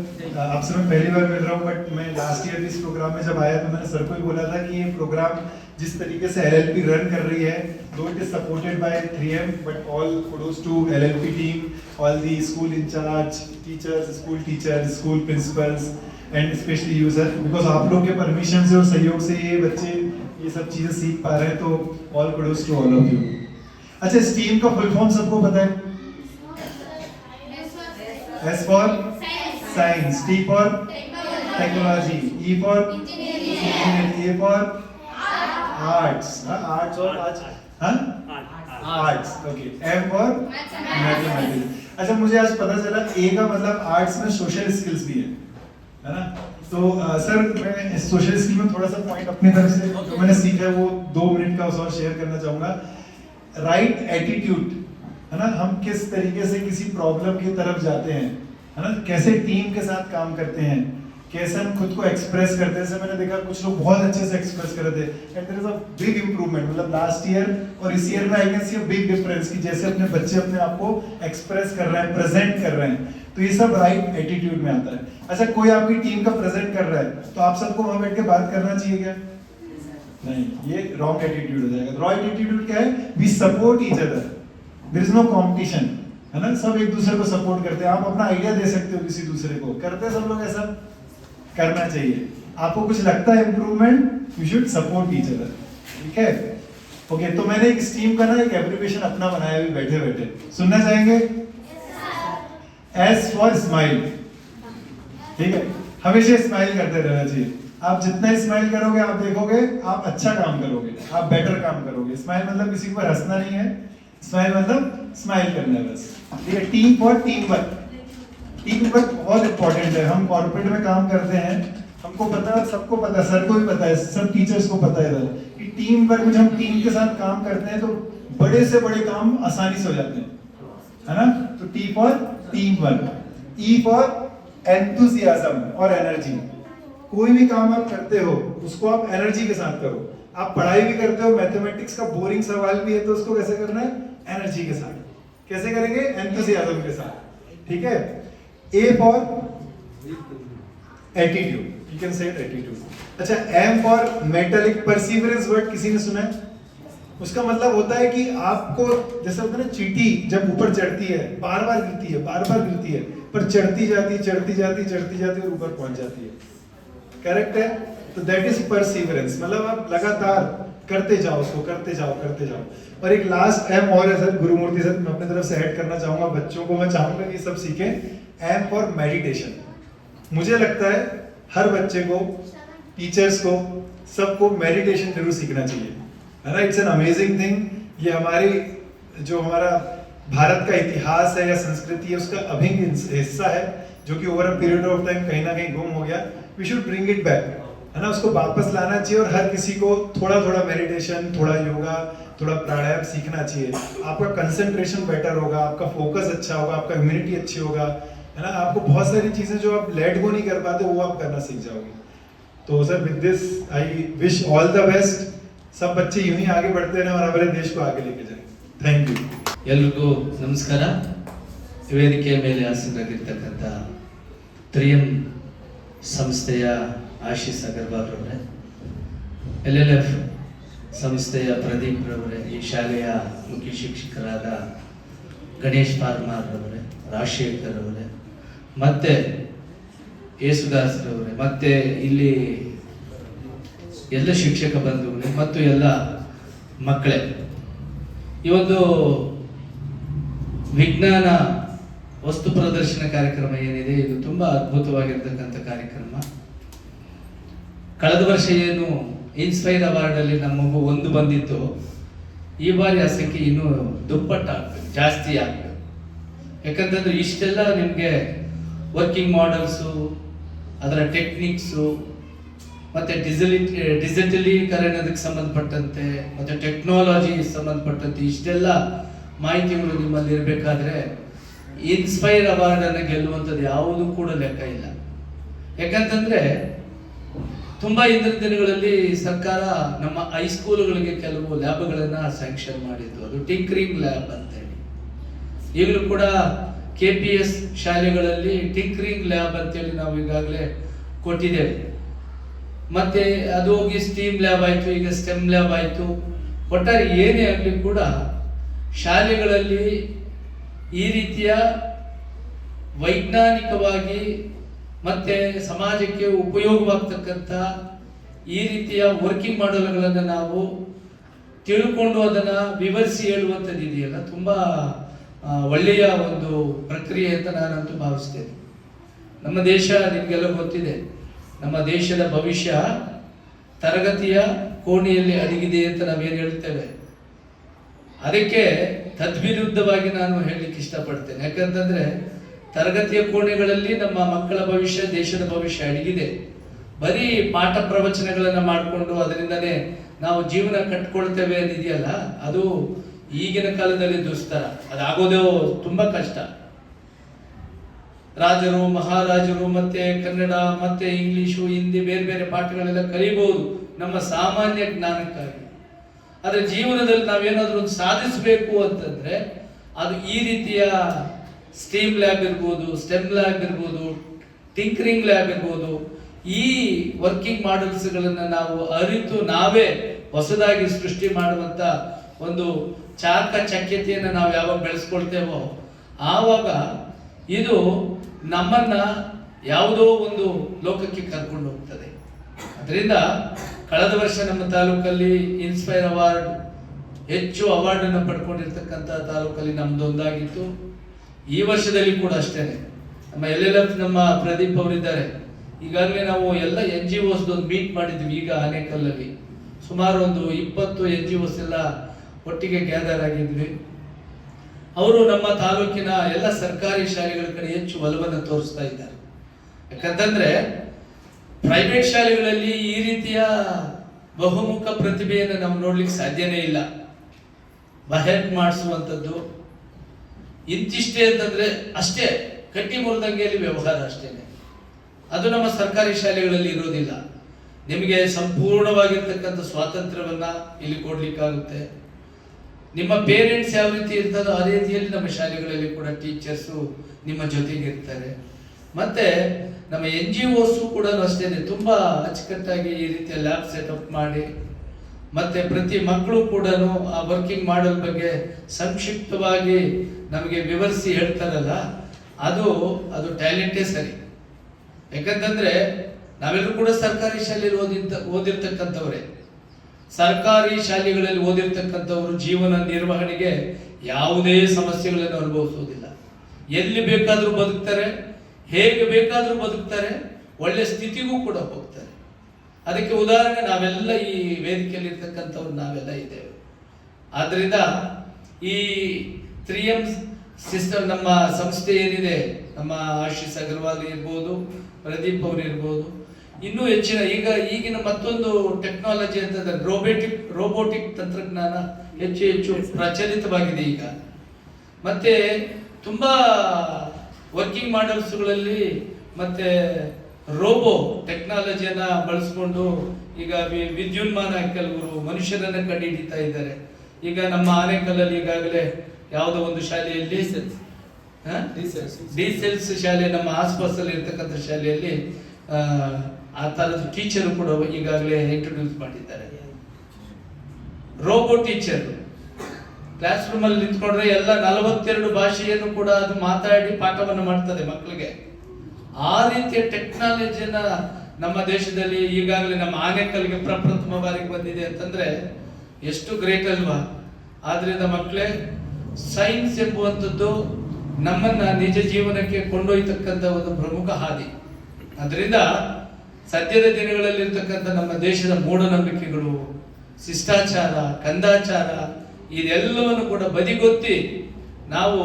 आपसे मैं पहली बार मिल रहा हूँ, बट मैं लास्ट ईयर भी इस प्रोग्राम में जब आया तो मैंने सर को ही बोला था कि ये प्रोग्राम जिस तरीके से LLP रन कर रही है, दो it is supported by 3M, but all kudos to LLP team, all the school in charge, teachers, school principals, and especially you sir, because आप लोग के परमिशन से और सहयोग से ये बच्चे ये सब चीजें सीख पा रहे हैं, तो all kudos to all of you. अच्छा, इस टीम का फुल फॉर्म सबको पता है? S for science, T for technology, E for engineering, A for arts, arts और arts, okay, M for mathematics. अच्छा, मुझे आज पता चला A का मतलब आर्ट्स में सोशल स्किल्स भी है ना? तो सर मैं सोशल स्किल में थोड़ा सा पॉइंट अपनी तरफ से जो मैंने सीखा है वो 2 मिनट का उसको शेयर करना चाहूँगा. राइट एटीट्यूड है ना, हम किस तरीके से किसी प्रॉब्लम की तरफ जाते हैं, है ना, कैसे टीम के साथ काम करते हैं, कैसे हम खुद को एक्सप्रेस करते हैं। जैसे मैंने देखा कुछ लोग बहुत अच्छे से एक्सप्रेस कर रहे थे and there is a big improvement, मतलब लास्ट ईयर और इस ईयर में I can see a big difference कि जैसे अपने बच्चे अपने आप को एक्सप्रेस कर रहे हैं, प्रेजेंट कर रहे हैं, तो ये सब राइट एटीट्यूड में आता है। अच्छा, कोई आपकी टीम का प्रेजेंट कर रहा है तो आप सबको वहां बैठ के बात करना चाहिए क्या? नहीं, ये रॉन्ग एटीट्यूड हो जाएगा। रॉन्ग एटीट्यूड क्या है? We support each other, there is no competition, है ना, सब एक दूसरे को सपोर्ट करते हैं। आप अपना आइडिया दे सकते हो किसी दूसरे को, करते हैं सब लोग, ऐसा करना चाहिए। आपको कुछ लगता है improvement, you should support each other, ठीक है? ओके, तो मैंने एक स्टीम का ना एक एब्रिविएशन अपना बनाया अभी बैठे बैठे, सुनना चाहेंगे? एस फॉर स्माइल, ठीक है? हमेशा स्माइल करते रहना चाहिए। आप जितना स्माइल करोगे आप देखोगे आप अच्छा काम करोगे, आप बेटर काम करोगे। स्माइल मतलब किसी पर हंसना नहीं है, स्माइल मतलब स्माइल करना है बस, ठीक है? Team for team work, team work बहुत इंपॉर्टेंट है। हम कॉर्पोरेट में काम करते हैं, हमको पता है, सबको पता है, सर को भी पता है, सब टीचर्स को पता है इधर कि टीम वर्क में जब हम टीम के साथ काम करते हैं तो बड़े से बड़े काम आसानी से हो जाते हैं, है ना? तो T for team work, E for enthusiasm और एनर्जी। कोई भी काम आप करते हो उसको आप एनर्जी के साथ करो। आप पढ़ाई भी करते हो, मैथमेटिक्स का बोरिंग सवाल भी है तो उसको कैसे करना है? एनर्जी के साथ। कैसे करेंगे? एंथुसियाज्म के साथ, ठीक है? A for attitude, you can say attitude. अच्छा, M for metallic, perseverance word किसी ने सुना है? उसका मतलब होता है कि आपको, जैसे होता है ना चींटी जब ऊपर चढ़ती है बार बार गिरती है, बार बार गिरती है, पर चढ़ती जाती चढ़ती जाती चढ़ती जाती और ऊपर पहुंच जाती है, करेक्ट है? तो दैट इज परसिवरेंस, मतलब आप लगातार करते जाओ उसको, करते जाओ करते जाओ। और एक लास्ट एम और है सर, गुरुमूर्ति सर, मैं अपनी तरफ से ऐड करना चाहूंगा, बच्चों को मैं चाहूंगा कि सब सीखें। M for meditation. मुझे लगता है हर बच्चे को, टीचर्स को, सबको मेडिटेशन जरूर सीखना चाहिए, है ना? It's an amazing thing. ये हमारी जो हमारा भारत का इतिहास है या संस्कृति है उसका अभिन्न हिस्सा है, जो कि over a period of time कहीं ना कहीं गुम हो गया। We should bring it back, है ना? उसको वापस लाना चाहिए और हर किसी को थोड़ा थोड़ा मेडिटेशन, थोड़ा योगा, थोड़ा प्राणायाम सीखना चाहिए। आपका कंसंट्रेशन बेटर होगा, आपका फोकस अच्छा होगा, आपका इम्यूनिटी अच्छी होगा, है ना? आपको बहुत सारी चीजें जो आप लेट गो नहीं कर पाते वो आप करना सीख जाओगे। तो sir with this I wish all the best. सब बच्चे यूं ही आगे बढ़ते रहें और हमारे देश को आगे लेके जाएं। Thank you. ಎಲ್ರಿಗೂ ನಮಸ್ಕಾರ. ವೇದಿಕೆಯ ಮೇಲೆ ಆಸೀನರಾಗಿರ್ತಕ್ಕಂಥ 3M ಸಂಸ್ಥೆಯ ಆಶೀಸ್ ಅಗರ್ವಾಲ್ ಅವರೇ, LLF ಸಂಸ್ಥೆಯ ಪ್ರದೀಪ್ ರವರೇ, ಈ ಶಾಲೆಯ ಮುಖ್ಯ ಶಿಕ್ಷಕರಾದ ಗಣೇಶ್ ಪಾರ್ಮಾರ್ ರವರೇ, ರಾಜಶೇಖರ್ ಅವರೇ, ಮತ್ತೆ ಯೇಸುದಾಸ್ ರವರೇ, ಮತ್ತೆ ಇಲ್ಲಿ ಎಲ್ಲ ಶಿಕ್ಷಕ ಬಂಧುಗಳೇ ಮತ್ತು ಎಲ್ಲ ಮಕ್ಕಳೇ, ಈ ಒಂದು ವಿಜ್ಞಾನ ವಸ್ತು ಪ್ರದರ್ಶನ ಕಾರ್ಯಕ್ರಮ ಏನಿದೆ ಇದು ತುಂಬಾ ಅದ್ಭುತವಾಗಿರ್ತಕ್ಕಂಥ ಕಾರ್ಯಕ್ರಮ. ಕಳೆದ ವರ್ಷ ಏನು ಇನ್ಸ್ಪೈರ್ ಅವಾರ್ಡ್ ಅಲ್ಲಿ ನಮ್ಮ ಮಗು ಒಂದು ಬಂದಿತ್ತು, ಈ ಬಾರಿ ಆ ಸಂಖ್ಯೆ ಇನ್ನೂ ದುಪ್ಪಟ್ಟಾಗ್ತದೆ, ಜಾಸ್ತಿ ಆಗ್ತದೆ. ಯಾಕಂತಂದ್ರೆ ಇಷ್ಟೆಲ್ಲ ನಿಮಗೆ ವರ್ಕಿಂಗ್ ಮಾಡೆಲ್ಸು, ಅದರ ಟೆಕ್ನಿಕ್ಸು, ಮತ್ತೆ ಡಿಜಿಟಲೀಕರಣಕ್ಕೆ ಸಂಬಂಧಪಟ್ಟಂತೆ ಮತ್ತೆ ಟೆಕ್ನಾಲಜಿ ಸಂಬಂಧಪಟ್ಟಂತೆ ಇಷ್ಟೆಲ್ಲ ಮಾಹಿತಿಗಳು ನಿಮ್ಮಲ್ಲಿ ಇರಬೇಕಾದ್ರೆ ಇನ್ಸ್ಪೈರ್ ಅವಾರ್ಡ್ ಅನ್ನು ಗೆಲ್ಲುವಂಥದ್ದು ಯಾವುದೂ ಕೂಡ ಲೆಕ್ಕ ಇಲ್ಲ. ಯಾಕಂತಂದ್ರೆ ತುಂಬಾ ಹಿಂದಿನ ದಿನಗಳಲ್ಲಿ ಸರ್ಕಾರ ನಮ್ಮ ಹೈಸ್ಕೂಲ್ಗಳಿಗೆ ಕೆಲವು ಲ್ಯಾಬ್ಗಳನ್ನ ಸ್ಯಾಂಕ್ಷನ್ ಮಾಡಿದ್ದು, ಅದು ಟಿಂಕರಿಂಗ್ ಲ್ಯಾಬ್ ಅಂತೇಳಿ. ಈಗಲೂ ಕೂಡ KPS ಶಾಲೆಗಳಲ್ಲಿ ಟಿಂಕರಿಂಗ್ ಲ್ಯಾಬ್ ಅಂತೇಳಿ ನಾವು ಈಗಾಗಲೇ ಕೊಟ್ಟಿದ್ದೇವೆ. ಮತ್ತೆ ಅದು ಹೋಗಿ ಸ್ಟೀಮ್ ಲ್ಯಾಬ್ ಆಯ್ತು, ಈಗ ಸ್ಟೆಮ್ ಲ್ಯಾಬ್ ಆಯ್ತು. ಒಟ್ಟಾರೆ ಏನೇ ಆಗಲಿ ಕೂಡ ಶಾಲೆಗಳಲ್ಲಿ ಈ ರೀತಿಯ ವೈಜ್ಞಾನಿಕವಾಗಿ ಮತ್ತೆ ಸಮಾಜಕ್ಕೆ ಉಪಯೋಗವಾಗ್ತಕ್ಕಂಥ ಈ ರೀತಿಯ ವರ್ಕಿಂಗ್ ಮಾಡೆಲ್ಗಳನ್ನು ನಾವು ತಿಳ್ಕೊಂಡು ಅದನ್ನ ವಿವರಿಸಿ ಹೇಳುವಂಥದ್ದು ಇದೆಯಲ್ಲ, ತುಂಬಾ ಒಳ್ಳೆಯ ಒಂದು ಪ್ರಕ್ರಿಯೆ ಅಂತ ನಾನಂತೂ ಭಾವಿಸ್ತೇನೆ. ನಮ್ಮ ದೇಶ ನಿಮಗೆಲ್ಲ ಗೊತ್ತಿದೆ, ನಮ್ಮ ದೇಶದ ಭವಿಷ್ಯ ತರಗತಿಯ ಕೋಣೆಯಲ್ಲಿ ಅಡಗಿದೆ ಅಂತ ನಾವೇನು ಹೇಳ್ತೇವೆ, ಅದಕ್ಕೆ ತದ್ವಿರುದ್ಧವಾಗಿ ನಾನು ಹೇಳಲಿಕ್ಕೆ ಇಷ್ಟಪಡ್ತೇನೆ. ಯಾಕಂತಂದ್ರೆ ತರಗತಿಯ ಕೋಣೆಗಳಲ್ಲಿ ನಮ್ಮ ಮಕ್ಕಳ ಭವಿಷ್ಯ, ದೇಶದ ಭವಿಷ್ಯ ಅಡಗಿದೆ. ಬರೀ ಪಾಠ ಪ್ರವಚನಗಳನ್ನ ಮಾಡಿಕೊಂಡು ಅದರಿಂದನೇ ನಾವು ಜೀವನ ಕಟ್ಕೊಳ್ತೇವೆ ಅನ್ನಿದೆಯಲ್ಲ, ಅದು ಈಗಿನ ಕಾಲದಲ್ಲಿ ದುಸ್ತರ, ಅದಾಗೋದು ತುಂಬಾ ಕಷ್ಟ. ರಾಜರು ಮಹಾರಾಜರು ಮತ್ತೆ ಕನ್ನಡ ಮತ್ತೆ ಇಂಗ್ಲಿಷು ಹಿಂದಿ ಬೇರೆ ಬೇರೆ ಪಾಠಗಳೆಲ್ಲ ಕಲಿಬಹುದು ನಮ್ಮ ಸಾಮಾನ್ಯ ಜ್ಞಾನಕ್ಕಾಗಿ. ಆದರೆ ಜೀವನದಲ್ಲಿ ನಾವೇನಾದ್ರೂ ಒಂದು ಸಾಧಿಸಬೇಕು ಅಂತಂದ್ರೆ ಅದು ಈ ರೀತಿಯ ಸ್ಟೀಮ್ ಲ್ಯಾಬ್ ಇರ್ಬೋದು, ಸ್ಟೆಮ್ ಲ್ಯಾಬ್ ಇರ್ಬೋದು, ಟಿಂಕರಿಂಗ್ ಲ್ಯಾಬ್ ಇರ್ಬೋದು, ಈ ವರ್ಕಿಂಗ್ ಮಾಡೆಲ್ಸ್ಗಳನ್ನ ನಾವು ಅರಿತು ನಾವೇ ಹೊಸದಾಗಿ ಸೃಷ್ಟಿ ಮಾಡುವಂತ ಒಂದು ಚಾಕಚಕ್ಯತೆಯನ್ನು ನಾವು ಯಾವಾಗ ಬೆಳೆಸ್ಕೊಳ್ತೇವೋ ಆವಾಗ ಇದು ನಮ್ಮನ್ನ ಯಾವುದೋ ಒಂದು ಲೋಕಕ್ಕೆ ಕರ್ಕೊಂಡು ಹೋಗ್ತದೆ. ಅದರಿಂದ ಕಳೆದ ವರ್ಷ ನಮ್ಮ ತಾಲೂಕಲ್ಲಿ ಇನ್ಸ್ಪೈರ್ ಅವಾರ್ಡ್ ಹೆಚ್ಚು ಅವಾರ್ಡ್ ಅನ್ನು ಪಡ್ಕೊಂಡಿರ್ತಕ್ಕಂಥ ತಾಲೂಕಲ್ಲಿ ನಮ್ದೊಂದಾಗಿತ್ತು. ಈ ವರ್ಷದಲ್ಲಿ ಕೂಡ ಅಷ್ಟೇನೆ ನಮ್ಮ LLF ನಮ್ಮ ಪ್ರದೀಪ್ ಅವರಿದ್ದಾರೆ. ಈಗಾಗಲೇ ನಾವು ಎಲ್ಲ NGOs ಒಂದು ಮೀಟ್ ಮಾಡಿದ್ವಿ. ಈಗ ಆನೇಕಲ್ಲಲ್ಲಿ ಸುಮಾರು ಒಂದು 20 NGOs ಎಲ್ಲ ಒಟ್ಟಿಗೆ ಗ್ಯಾದರ್ ಆಗಿದ್ವಿ. ಅವರು ನಮ್ಮ ತಾಲೂಕಿನ ಎಲ್ಲ ಸರ್ಕಾರಿ ಶಾಲೆಗಳ ಕಡೆ ಹೆಚ್ಚು ಒಲವನ್ನು ತೋರಿಸ್ತಾ ಇದ್ದಾರೆ. ಯಾಕಂತಂದ್ರೆ ಪ್ರೈವೇಟ್ ಶಾಲೆಗಳಲ್ಲಿ ಈ ರೀತಿಯ ಬಹುಮುಖ ಪ್ರತಿಭೆಯನ್ನು ನಾವು ನೋಡ್ಲಿಕ್ಕೆ ಸಾಧ್ಯನೇ ಇಲ್ಲ. ಬಹೆಟ್ ಮಾಡಿಸುವಂಥದ್ದು ಇಂತಿಷ್ಟೇ ಅಂತಂದ್ರೆ ಅಷ್ಟೇ, ಕಟ್ಟಿ ಮುರಿದಂಗೆಯಲ್ಲಿ ವ್ಯವಹಾರ ಅಷ್ಟೇನೆ. ಅದು ನಮ್ಮ ಸರ್ಕಾರಿ ಶಾಲೆಗಳಲ್ಲಿ ಇರೋದಿಲ್ಲ. ನಿಮಗೆ ಸಂಪೂರ್ಣವಾಗಿರ್ತಕ್ಕಂಥ ಸ್ವಾತಂತ್ರ್ಯವನ್ನ ಇಲ್ಲಿ ಕೊಡ್ಲಿಕ್ಕಾಗುತ್ತೆ. ನಿಮ್ಮ ಪೇರೆಂಟ್ಸ್ ಯಾವ ರೀತಿ ಇರ್ತದೋ ಅದೇ ರೀತಿಯಲ್ಲಿ ನಮ್ಮ ಶಾಲೆಗಳಲ್ಲಿ ಕೂಡ ಟೀಚರ್ಸು ನಿಮ್ಮ ಜೊತೆಗೆ ಇರ್ತಾರೆ. ಮತ್ತೆ ನಮ್ಮ NGOs ಕೂಡ ಅಷ್ಟೇನೆ ತುಂಬಾ ಅಚ್ಚುಕಟ್ಟಾಗಿ ಈ ರೀತಿಯ ಲ್ಯಾಬ್ ಸೆಟಪ್ ಮಾಡಿ ಮತ್ತೆ ಪ್ರತಿ ಮಕ್ಕಳು ಕೂಡ ಆ ವರ್ಕಿಂಗ್ ಮಾಡಲ್ ಬಗ್ಗೆ ಸಂಕ್ಷಿಪ್ತವಾಗಿ ನಮಗೆ ವಿವರಿಸಿ ಹೇಳ್ತಾರಲ್ಲ, ಅದು ಟ್ಯಾಲೆಂಟೇ ಸರಿ. ಯಾಕಂತಂದ್ರೆ ನಾವೆಲ್ಲರೂ ಕೂಡ ಸರ್ಕಾರಿ ಶಾಲೆಯಲ್ಲಿ ಓದಿರ್ತಕ್ಕಂಥವ್ರೆ. ಸರ್ಕಾರಿ ಶಾಲೆಗಳಲ್ಲಿ ಓದಿರ್ತಕ್ಕಂಥವ್ರು ಜೀವನ ನಿರ್ವಹಣೆಗೆ ಯಾವುದೇ ಸಮಸ್ಯೆಗಳನ್ನು ಅನುಭವಿಸುವುದಿಲ್ಲ. ಎಲ್ಲಿ ಬೇಕಾದ್ರೂ ಬದುಕ್ತಾರೆ, ಹೇಗೆ ಬೇಕಾದ್ರೂ ಬದುಕ್ತಾರೆ, ಒಳ್ಳೆ ಸ್ಥಿತಿಗೂ ಕೂಡ ಹೋಗ್ತಾರೆ. ಅದಕ್ಕೆ ಉದಾಹರಣೆ ನಾವೆಲ್ಲ ಈ ವೇದಿಕೆಯಲ್ಲಿ ಇರ್ತಕ್ಕಂಥವ್ರು ನಾವೆಲ್ಲ ಇದ್ದೇವೆ. ಆದ್ರಿಂದ ಈ 3M ಸಿಸ್ಟಮ್ ನಮ್ಮ ಸಂಸ್ಥೆ ಏನಿದೆ, ನಮ್ಮ ಆಶೀಸ್ ಅಗರ್ವಾಲ್ ಇರ್ಬೋದು, ಪ್ರದೀಪ್ ಅವರು ಇರ್ಬೋದು, ಇನ್ನೂ ಹೆಚ್ಚಿನ ಈಗಿನ ಮತ್ತೊಂದು ಟೆಕ್ನಾಲಜಿ ಅಂತಂದ್ರೆ ರೋಬೋಟಿಕ್ ತಂತ್ರಜ್ಞಾನ ಹೆಚ್ಚು ಪ್ರಚಲಿತವಾಗಿದೆ ಈಗ. ಮತ್ತೆ ತುಂಬಾ ವರ್ಕಿಂಗ್ ಮಾಡೆಲ್ಸ್ಗಳಲ್ಲಿ ಮತ್ತೆ ರೋಬೋ ಟೆಕ್ನಾಲಜಿಯನ್ನ ಬಳಸ್ಕೊಂಡು ಈಗ ವಿದ್ಯುನ್ಮಾನ ಕೆಲವರು ಮನುಷ್ಯರನ್ನ ಕಂಡುಹಿಡಿತಾ ಇದ್ದಾರೆ. ಈಗ ನಮ್ಮ ಆನೇಕಲ್ಲಲ್ಲಿ ಈಗಾಗಲೇ ಯಾವುದೋ ಒಂದು ಶಾಲೆಯಲ್ಲಿ ಡಿಸೆಲ್ಸ್ ಶಾಲೆ ನಮ್ಮ ಆಸ್ಪಾಸಲ್ಲಿ ಇರ್ತಕ್ಕಂಥ ಶಾಲೆಯಲ್ಲಿ ಆ ತರದ ಟೀಚರ್ ಕೂಡ ಈಗಾಗಲೇ ಇಂಟ್ರೊಡ್ಯೂಸ್ ಮಾಡಿದ್ದಾರೆ. ರೋಬೋ ಟೀಚರ್ ಕ್ಲಾಸ್ ರೂಮ್ ಅಲ್ಲಿ ನಿಂತ್ಕೊಂಡ್ರೆ ಎಲ್ಲ 42 ಭಾಷೆಯನ್ನು ಕೂಡ ಅದು ಮಾತಾಡಿ ಪಾಠವನ್ನು ಮಾಡ್ತದೆ ಮಕ್ಕಳಿಗೆ. ಆ ರೀತಿಯ ಟೆಕ್ನಾಲಜಿಯನ್ನ ನಮ್ಮ ದೇಶದಲ್ಲಿ ಈಗಾಗಲೇ ನಮ್ಮ ಆನೇಕಲ್ಗೆ ಪ್ರಪ್ರಥಮ ಬಾರಿಗೆ ಬಂದಿದೆ ಅಂತಂದ್ರೆ ಎಷ್ಟು ಗ್ರೇಟ್ ಅಲ್ವಾ. ಆದ್ರಿಂದ ಮಕ್ಕಳೇ, ಸೈನ್ಸ್ ಎಂಬುವಂಥದ್ದು ನಮ್ಮನ್ನ ನಿಜ ಜೀವನಕ್ಕೆ ಕೊಂಡೊಯ್ತಕ್ಕಂಥ ಒಂದು ಪ್ರಮುಖ ಹಾದಿ. ಅದರಿಂದ ಸದ್ಯದ ದಿನಗಳಲ್ಲಿ ಇರ್ತಕ್ಕಂಥ ನಮ್ಮ ದೇಶದ ಮೂಢನಂಬಿಕೆಗಳು, ಶಿಷ್ಟಾಚಾರ, ಕಂದಾಚಾರ ಇದೆಲ್ಲವನ್ನು ಕೂಡ ಬದಿಗೊತ್ತಿ ನಾವು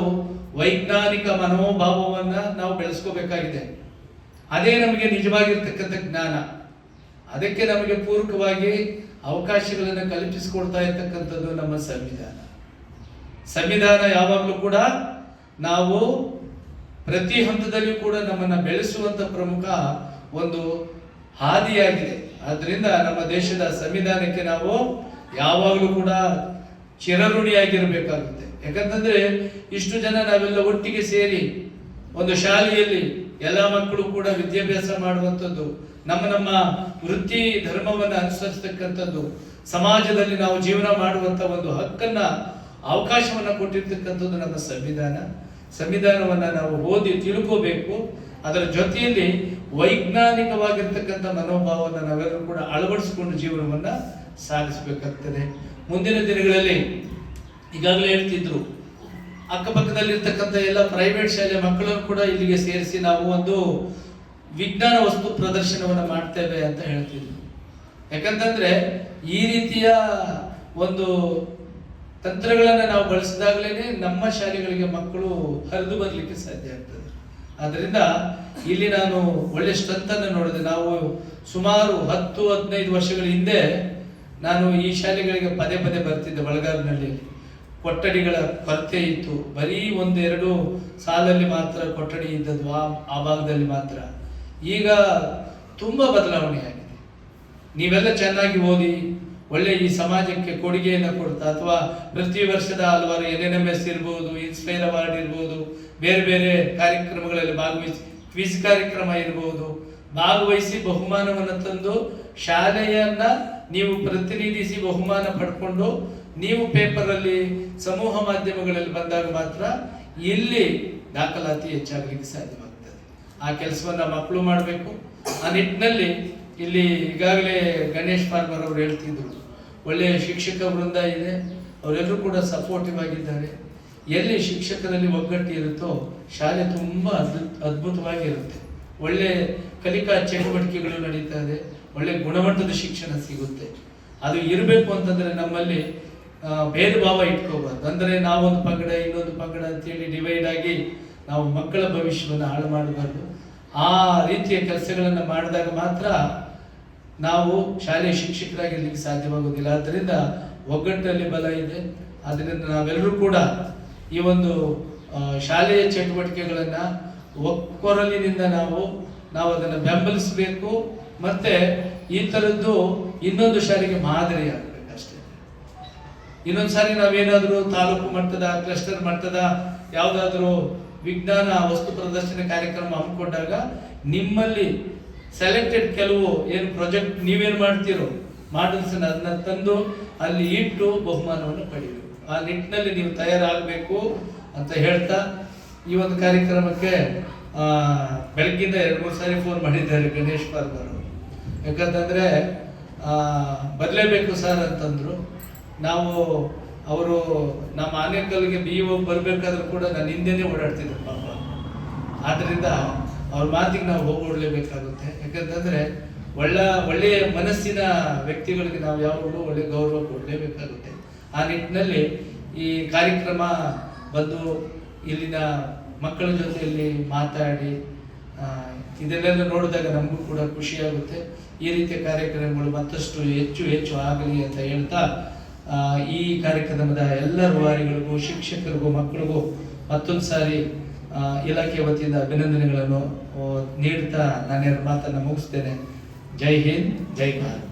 ವೈಜ್ಞಾನಿಕ ಮನೋಭಾವವನ್ನ ನಾವು ಬೆಳೆಸ್ಕೋಬೇಕಾಗಿದೆ. ಅದೇ ನಮಗೆ ನಿಜವಾಗಿರ್ತಕ್ಕಂಥ ಜ್ಞಾನ. ಅದಕ್ಕೆ ನಮಗೆ ಪೂರಕವಾಗಿ ಅವಕಾಶಗಳನ್ನು ಕಲ್ಪಿಸಿಕೊಡ್ತಾ ಇರ್ತಕ್ಕಂಥದ್ದು ನಮ್ಮ ಸಂವಿಧಾನ. ಸಂವಿಧಾನ ಯಾವಾಗಲೂ ಕೂಡ ನಾವು ಪ್ರತಿ ಹಂತದಲ್ಲಿಯೂ ಕೂಡ ನಮ್ಮನ್ನ ಬೆಳೆಸುವಂತ ಪ್ರಮುಖ ಒಂದು ಹಾದಿಯಾಗಿದೆ. ಆದ್ರಿಂದ ನಮ್ಮ ದೇಶದ ಸಂವಿಧಾನಕ್ಕೆ ನಾವು ಯಾವಾಗಲೂ ಕೂಡ ಚಿರಋಣಿಯಾಗಿರಬೇಕಾಗುತ್ತೆ. ಯಾಕಂತಂದ್ರೆ ಇಷ್ಟು ಜನ ನಾವೆಲ್ಲ ಒಟ್ಟಿಗೆ ಸೇರಿ ಒಂದು ಶಾಲೆಯಲ್ಲಿ ಎಲ್ಲ ಮಕ್ಕಳು ಕೂಡ ವಿದ್ಯಾಭ್ಯಾಸ ಮಾಡುವಂಥದ್ದು, ನಮ್ಮ ವೃತ್ತಿ ಧರ್ಮವನ್ನು ಅನುಸರಿಸತಕ್ಕಂಥದ್ದು, ಸಮಾಜದಲ್ಲಿ ನಾವು ಜೀವನ ಮಾಡುವಂತ ಒಂದು ಹಕ್ಕನ್ನ ಅವಕಾಶವನ್ನ ಕೊಟ್ಟಿರ್ತಕ್ಕಂಥದ್ದು ನಮ್ಮ ಸಂವಿಧಾನ. ಸಂವಿಧಾನವನ್ನ ನಾವು ಓದಿ ತಿಳ್ಕೋಬೇಕು. ಅದರ ಜೊತೆಯಲ್ಲಿ ವೈಜ್ಞಾನಿಕವಾಗಿರ್ತಕ್ಕಂಥ ಮನೋಭಾವವನ್ನು ನಾವೆಲ್ಲರೂ ಕೂಡ ಅಳವಡಿಸಿಕೊಂಡು ಜೀವನವನ್ನ ಸಾಗಿಸಬೇಕಾಗ್ತದೆ. ಮುಂದಿನ ದಿನಗಳಲ್ಲಿ ಈಗಾಗಲೇ ಹೇಳ್ತಿದ್ರು, ಅಕ್ಕಪಕ್ಕದಲ್ಲಿರ್ತಕ್ಕಂಥ ಎಲ್ಲ ಪ್ರೈವೇಟ್ ಶಾಲೆ ಮಕ್ಕಳನ್ನು ಕೂಡ ಇಲ್ಲಿಗೆ ಸೇರಿಸಿ ನಾವು ಒಂದು ವಿಜ್ಞಾನ ವಸ್ತು ಪ್ರದರ್ಶನವನ್ನು ಮಾಡ್ತೇವೆ ಅಂತ ಹೇಳ್ತಿದ್ರು. ಯಾಕಂತಂದ್ರೆ ಈ ರೀತಿಯ ಒಂದು ತಂತ್ರಗಳನ್ನು ನಾವು ಬಳಸಿದಾಗಲೇ ನಮ್ಮ ಶಾಲೆಗಳಿಗೆ ಮಕ್ಕಳು ಹರಿದು ಬರಲಿಕ್ಕೆ ಸಾಧ್ಯ ಆಗ್ತದೆ. ಆದ್ರಿಂದ ಇಲ್ಲಿ ನಾನು ಒಳ್ಳೆ ಸ್ಟ್ರೆಂತ್ ಅನ್ನು ನೋಡಿದೆ. ನಾವು ಸುಮಾರು 10-15 ವರ್ಷಗಳ ಹಿಂದೆ ನಾನು ಈ ಶಾಲೆಗಳಿಗೆ ಪದೇ ಬರ್ತಿದ್ದೆ. ಬಳಗಾರಿನಲ್ಲಿ ಕೊಠಡಿಗಳ ಕೊರತೆ ಇತ್ತು. ಬರೀ 1-2 ಸಾಲಲ್ಲಿ ಮಾತ್ರ ಕೊಠಡಿ ಇದ್ದದ್ದು ಆ ಭಾಗದಲ್ಲಿ ಮಾತ್ರ. ಈಗ ತುಂಬ ಬದಲಾವಣೆಯಾಗಿದೆ. ನೀವೆಲ್ಲ ಚೆನ್ನಾಗಿ ಓದಿ ಒಳ್ಳೆ ಈ ಸಮಾಜಕ್ಕೆ ಕೊಡುಗೆಯನ್ನು ಕೊಡ್ತಾ, ಅಥವಾ ಪ್ರತಿ ವರ್ಷದ ಹಲವಾರು NNMS ಇರ್ಬೋದು, ಇನ್ಸ್ಪೈರ್ ಅವಾರ್ಡ್ ಇರ್ಬೋದು, ಬೇರೆ ಬೇರೆ ಕಾರ್ಯಕ್ರಮಗಳಲ್ಲಿ ಭಾಗವಹಿಸಿ, ಕ್ವಿಜ್ ಕಾರ್ಯಕ್ರಮ ಇರ್ಬೋದು, ಭಾಗವಹಿಸಿ ಬಹುಮಾನವನ್ನು ತಂದು ಶಾಲೆಯನ್ನ ನೀವು ಪ್ರತಿನಿಧಿಸಿ ಬಹುಮಾನ ಪಡ್ಕೊಂಡು ನೀವು ಪೇಪರಲ್ಲಿ, ಸಮೂಹ ಮಾಧ್ಯಮಗಳಲ್ಲಿ ಬಂದಾಗ ಮಾತ್ರ ಇಲ್ಲಿ ದಾಖಲಾತಿ ಹೆಚ್ಚಾಗಲಿಕ್ಕೆ ಸಾಧ್ಯವಾಗ್ತದೆ. ಆ ಕೆಲಸವನ್ನ ಮಕ್ಕಳು ಮಾಡಬೇಕು. ಆ ನಿಟ್ಟಿನಲ್ಲಿ ಇಲ್ಲಿ ಈಗಾಗಲೇ ಗಣೇಶ್ ಫಾರ್ಮರ್ ಅವರು ಹೇಳ್ತಿದ್ರು, ಒಳ್ಳೆಯ ಶಿಕ್ಷಕ ವೃಂದ ಇದೆ, ಅವರೆಲ್ಲರೂ ಕೂಡ ಸಪೋರ್ಟಿವ್ ಆಗಿದ್ದಾರೆ. ಎಲ್ಲಿ ಶಿಕ್ಷಕರಲ್ಲಿ ಒಗ್ಗಟ್ಟು ಇರುತ್ತೋ ಶಾಲೆ ತುಂಬ ಅದ್ಭುತವಾಗಿರುತ್ತೆ. ಒಳ್ಳೆ ಕಲಿಕಾ ಚಟುವಟಿಕೆಗಳು ನಡೀತಾ ಇದೆ, ಒಳ್ಳೆ ಗುಣಮಟ್ಟದ ಶಿಕ್ಷಣ ಸಿಗುತ್ತೆ. ಅದು ಇರಬೇಕು ಅಂತಂದ್ರೆ ನಮ್ಮಲ್ಲಿ ಭೇದ ಭಾವ ಇಟ್ಕೋಬಾರ್ದು. ಅಂದರೆ ನಾವೊಂದು ಪಂಗಡ ಇನ್ನೊಂದು ಪಂಗಡ ಅಂತೇಳಿ ಡಿವೈಡ್ ಆಗಿ ನಾವು ಮಕ್ಕಳ ಭವಿಷ್ಯವನ್ನು ಹಾಳು ಮಾಡಬಾರ್ದು. ಆ ರೀತಿಯ ಕೆಲಸಗಳನ್ನು ಮಾಡಿದಾಗ ಮಾತ್ರ ನಾವು ಶಾಲೆಯ ಶಿಕ್ಷಕರಾಗಿರ್ಲಿಕ್ಕೆ ಸಾಧ್ಯವಾಗುವುದಿಲ್ಲ. ಆದ್ದರಿಂದ ಒಗ್ಗಟ್ಟಲ್ಲಿ ಬಲ ಇದೆ. ಆದ್ದರಿಂದ ನಾವೆಲ್ಲರೂ ಕೂಡ ಈ ಒಂದು ಶಾಲೆಯ ಚಟುವಟಿಕೆಗಳನ್ನು ಒಕ್ಕೊರಲಿನಿಂದ ನಾವು ಅದನ್ನು ಬೆಂಬಲಿಸಬೇಕು. ಮತ್ತೆ ಈ ಥರದ್ದು ಇನ್ನೊಂದು ಶಾಲೆಗೆ ಮಾದರಿ ಆಗಬೇಕಷ್ಟೇ. ಇನ್ನೊಂದು ಸಾರಿ ನಾವೇನಾದರೂ ತಾಲೂಕು ಮಟ್ಟದ, ಕ್ಲಸ್ಟರ್ ಮಟ್ಟದ ಯಾವುದಾದ್ರೂ ವಿಜ್ಞಾನ ವಸ್ತು ಪ್ರದರ್ಶನ ಕಾರ್ಯಕ್ರಮ ಹಮ್ಮಿಕೊಂಡಾಗ ನಿಮ್ಮಲ್ಲಿ ಸೆಲೆಕ್ಟೆಡ್ ಕೆಲವು ಏನು ಪ್ರಾಜೆಕ್ಟ್ ನೀವೇನು ಮಾಡ್ತೀರೋ ಮಾಡಲ್ಸ್ ಅದನ್ನ ತಂದು ಅಲ್ಲಿ ಇಟ್ಟು ಬಹುಮಾನವನ್ನು ಪಡೆಯಬೇಕು. ಆ ನಿಟ್ಟಿನಲ್ಲಿ ನೀವು ತಯಾರಾಗಬೇಕು ಅಂತ ಹೇಳ್ತಾ, ಈ ಒಂದು ಕಾರ್ಯಕ್ರಮಕ್ಕೆ ಬೆಳಗ್ಗಿಂದ 2-3 ಸಾರಿ ಫೋನ್ ಮಾಡಿದ್ದಾರೆ ಗಣೇಶ್ ಫಾರ್ಮರ್ ಅವರು. ಯಾಕಂತಂದ್ರೆ ಬದಲೇಬೇಕು ಸರ್ ಅಂತಂದ್ರು. ಅವರು ನಮ್ಮ ಆನೇಕಲ್ಗೆ BO ಬರಬೇಕಾದ್ರೂ ಕೂಡ ನಾನು ಹಿಂದೆನೇ ಓಡಾಡ್ತಿದ್ರು ಪಾಪ. ಆದ್ದರಿಂದ ಅವ್ರ ಮಾತಿಗೆ ನಾವು ಹೋಗ್ಬಿಡ್ಲೇಬೇಕಾಗುತ್ತೆ. ಯಾಕಂತಂದ್ರೆ ಒಳ್ಳೆಯ ಮನಸ್ಸಿನ ವ್ಯಕ್ತಿಗಳಿಗೆ ನಾವು ಯಾವಾಗಲೂ ಒಳ್ಳೆ ಗೌರವ ಕೊಡಲೇಬೇಕಾಗುತ್ತೆ. ಆ ನಿಟ್ಟಿನಲ್ಲಿ ಈ ಕಾರ್ಯಕ್ರಮ ಬಂದು ಇಲ್ಲಿನ ಮಕ್ಕಳ ಜೊತೆಯಲ್ಲಿ ಮಾತಾಡಿ ಇದನ್ನೆಲ್ಲ ನೋಡಿದಾಗ ನಮಗೂ ಕೂಡ ಖುಷಿಯಾಗುತ್ತೆ. ಈ ರೀತಿಯ ಕಾರ್ಯಕ್ರಮಗಳು ಮತ್ತಷ್ಟು ಹೆಚ್ಚು ಆಗಲಿ ಅಂತ ಹೇಳ್ತಾ, ಈ ಕಾರ್ಯಕ್ರಮದ ಎಲ್ಲ ರೂವಾರಿಗಳಿಗೂ, ಶಿಕ್ಷಕರಿಗೂ, ಮಕ್ಕಳಿಗೂ ಮತ್ತೊಂದು ಸಾರಿ ಇಲಾಖೆ ವತಿಯಿಂದ ಅಭಿನಂದನೆಗಳನ್ನು ನೀಡ್ತಾ ನಾನು ಮಾತನ್ನು ಮುಗಿಸ್ತೇನೆ. ಜೈ ಹಿಂದ್, ಜೈ ಭಾರತ್.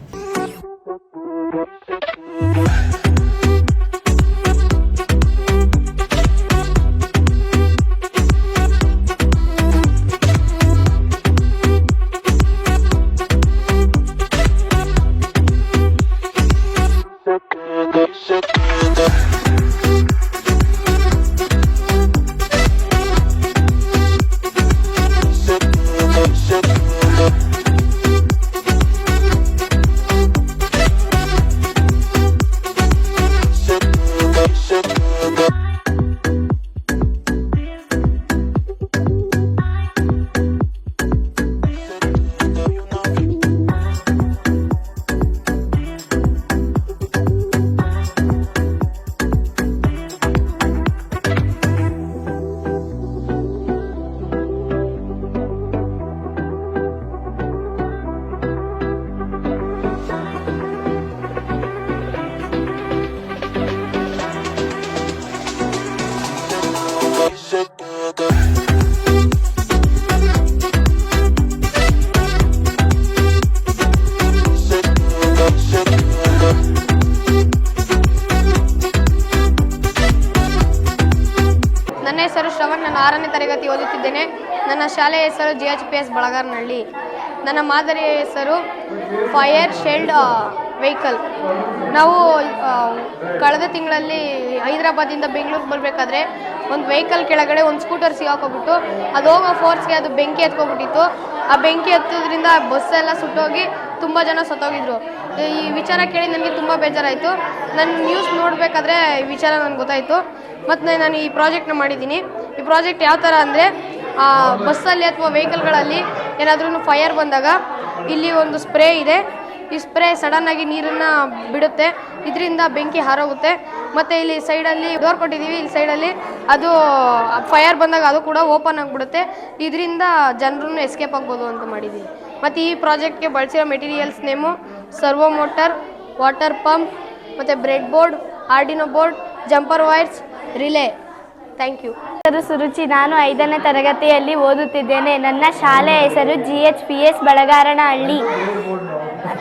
ನನ್ನ ಹೆಸರು ಶ್ರವಣ್, ನಾನು 6ನೇ ತರಗತಿ ಓದುತ್ತಿದ್ದೇನೆ. ನನ್ನ ಶಾಲೆಯ ಹೆಸರು GHPS ಬಳಗಾರನಹಳ್ಳಿ. ನನ್ನ ಮಾದರಿಯ ಹೆಸರು ಫೈರ್ ಶೀಲ್ಡ್ ವೆಹಿಕಲ್. ನಾವು ಕಳೆದ ತಿಂಗಳಲ್ಲಿ ಹೈದರಾಬಾದಿಂದ ಬೆಂಗಳೂರಿಗೆ ಬರಬೇಕಾದ್ರೆ ಒಂದು ವೆಹಿಕಲ್ ಕೆಳಗಡೆ ಒಂದು ಸ್ಕೂಟರ್ ಸಿಗಾಕೋಗ್ಬಿಟ್ಟು ಅದು ಹೋಗೋ ಫೋರ್ಸ್ಗೆ ಅದು ಬೆಂಕಿ ಹತ್ಕೊಬಿಟ್ಟಿತ್ತು. ಆ ಬೆಂಕಿ ಹತ್ತೋದ್ರಿಂದ ಬಸ್ಸೆಲ್ಲ ಸುಟ್ಟೋಗಿ ತುಂಬ ಜನ ಸತ್ತೋಗಿದ್ರು. ಈ ವಿಚಾರ ಕೇಳಿ ನನಗೆ ತುಂಬ ಬೇಜಾರಾಯಿತು. ನಾನು ನ್ಯೂಸ್ ನೋಡಬೇಕಾದ್ರೆ ಈ ವಿಚಾರ ನನಗೆ ಗೊತ್ತಾಯಿತು. ಮತ್ತು ನಾನು ಈ ಪ್ರಾಜೆಕ್ಟ್ನ ಮಾಡಿದ್ದೀನಿ. ಈ ಪ್ರಾಜೆಕ್ಟ್ ಯಾವ ಥರ ಅಂದರೆ, ಬಸ್ಸಲ್ಲಿ ಅಥವಾ ವೆಹಿಕಲ್ಗಳಲ್ಲಿ ಏನಾದ್ರೂ ಫೈರ್ ಬಂದಾಗ ಇಲ್ಲಿ ಒಂದು ಸ್ಪ್ರೇ ಇದೆ. ಈ ಸ್ಪ್ರೇ ಸಡನ್ನಾಗಿ ನೀರನ್ನು ಬಿಡುತ್ತೆ. ಇದರಿಂದ ಬೆಂಕಿ ಹಾರೋಗುತ್ತೆ. ಮತ್ತು ಇಲ್ಲಿ ಸೈಡಲ್ಲಿ ಡೋರ್ ಕೊಟ್ಟಿದ್ದೀವಿ. ಇಲ್ಲಿ ಸೈಡಲ್ಲಿ ಅದು ಫೈರ್ ಬಂದಾಗ ಅದು ಕೂಡ ಓಪನ್ ಆಗಿಬಿಡುತ್ತೆ. ಇದರಿಂದ ಜನರನ್ನು ಎಸ್ಕೇಪ್ ಆಗ್ಬೋದು ಅಂತ ಮಾಡಿದ್ದೀವಿ. ಮತ್ತು ಈ ಪ್ರಾಜೆಕ್ಟ್ಗೆ ಬಳಸಿರೋ materials name servo motor, water pump, ಮತ್ತು bread board, Arduino board, jumper wires, relay. Thank you. ಹೆಸರು ಸುರುಚಿ. ನಾನು 5ನೇ ತರಗತಿಯಲ್ಲಿ ಓದುತ್ತಿದ್ದೇನೆ. ನನ್ನ ಶಾಲೆಯ ಹೆಸರು GHPS ಬಳಗಾರನಹಳ್ಳಿ.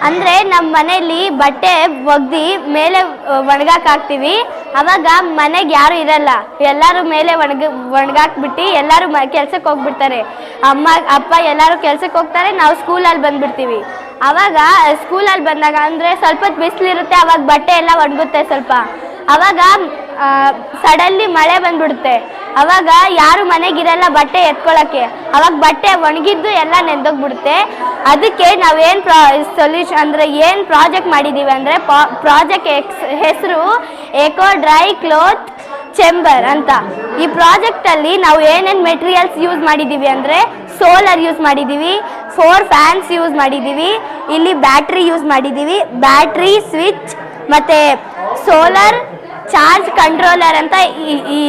ಅಂದರೆ ನಮ್ಮ ಮನೆಯಲ್ಲಿ ಬಟ್ಟೆ ಒಗ್ದು ಮೇಲೆ ಒಣಗಾಕ್ತೀವಿ. ಅವಾಗ ಮನೆಗೆ ಯಾರು ಇರಲ್ಲ, ಎಲ್ಲರೂ ಮೇಲೆ ಒಣಗಾಕ್ಬಿಟ್ಟು ಎಲ್ಲರೂ ಕೆಲ್ಸಕ್ಕೆ ಹೋಗ್ಬಿಡ್ತಾರೆ. ಅಮ್ಮ ಅಪ್ಪ ಎಲ್ಲರೂ ಕೆಲ್ಸಕ್ಕೆ ಹೋಗ್ತಾರೆ, ನಾವು ಸ್ಕೂಲಲ್ಲಿ ಬಂದುಬಿಡ್ತೀವಿ. ಆವಾಗ ಸ್ಕೂಲಲ್ಲಿ ಬಂದಾಗ ಅಂದರೆ ಸ್ವಲ್ಪ ಬಿಸಿಲಿರುತ್ತೆ, ಆವಾಗ ಬಟ್ಟೆ ಎಲ್ಲ ಒಣಗುತ್ತೆ ಸ್ವಲ್ಪ. ಆವಾಗ ಸಡನ್ಲಿ ಮಳೆ ಬಂದ್ಬಿಡುತ್ತೆ, ಅವಾಗ ಯಾರು ಮನೆಗಿರಲ್ಲ ಬಟ್ಟೆ ಎತ್ಕೊಳ್ಳೋಕ್ಕೆ. ಅವಾಗ ಬಟ್ಟೆ ಒಣಗಿದ್ದು ಎಲ್ಲ ನೆಂದೋಗ್ಬಿಡುತ್ತೆ. ಅದಕ್ಕೆ ನಾವೇನು ಸೊಲ್ಯೂಷನ್ ಅಂದರೆ ಏನು ಪ್ರಾಜೆಕ್ಟ್ ಮಾಡಿದ್ದೀವಿ ಅಂದರೆ ಪ್ರಾಜೆಕ್ಟ್ ಹೆಸರು ಎಕೋ ಡ್ರೈ ಕ್ಲೋತ್ ಚೇಂಬರ್ ಅಂತ. ಈ ಪ್ರಾಜೆಕ್ಟಲ್ಲಿ ನಾವು ಏನೇನು ಮೆಟೀರಿಯಲ್ಸ್ ಯೂಸ್ ಮಾಡಿದ್ದೀವಿ ಅಂದರೆ ಸೋಲಾರ್ ಯೂಸ್ ಮಾಡಿದ್ದೀವಿ, 4 ಫ್ಯಾನ್ಸ್ ಯೂಸ್ ಮಾಡಿದ್ದೀವಿ, ಇಲ್ಲಿ ಬ್ಯಾಟ್ರಿ ಯೂಸ್ ಮಾಡಿದ್ದೀವಿ, ಬ್ಯಾಟ್ರಿ ಸ್ವಿಚ್ ಮತ್ತು ಸೋಲಾರ್ ಚಾರ್ಜ್ ಕಂಟ್ರೋಲರ್ ಅಂತ.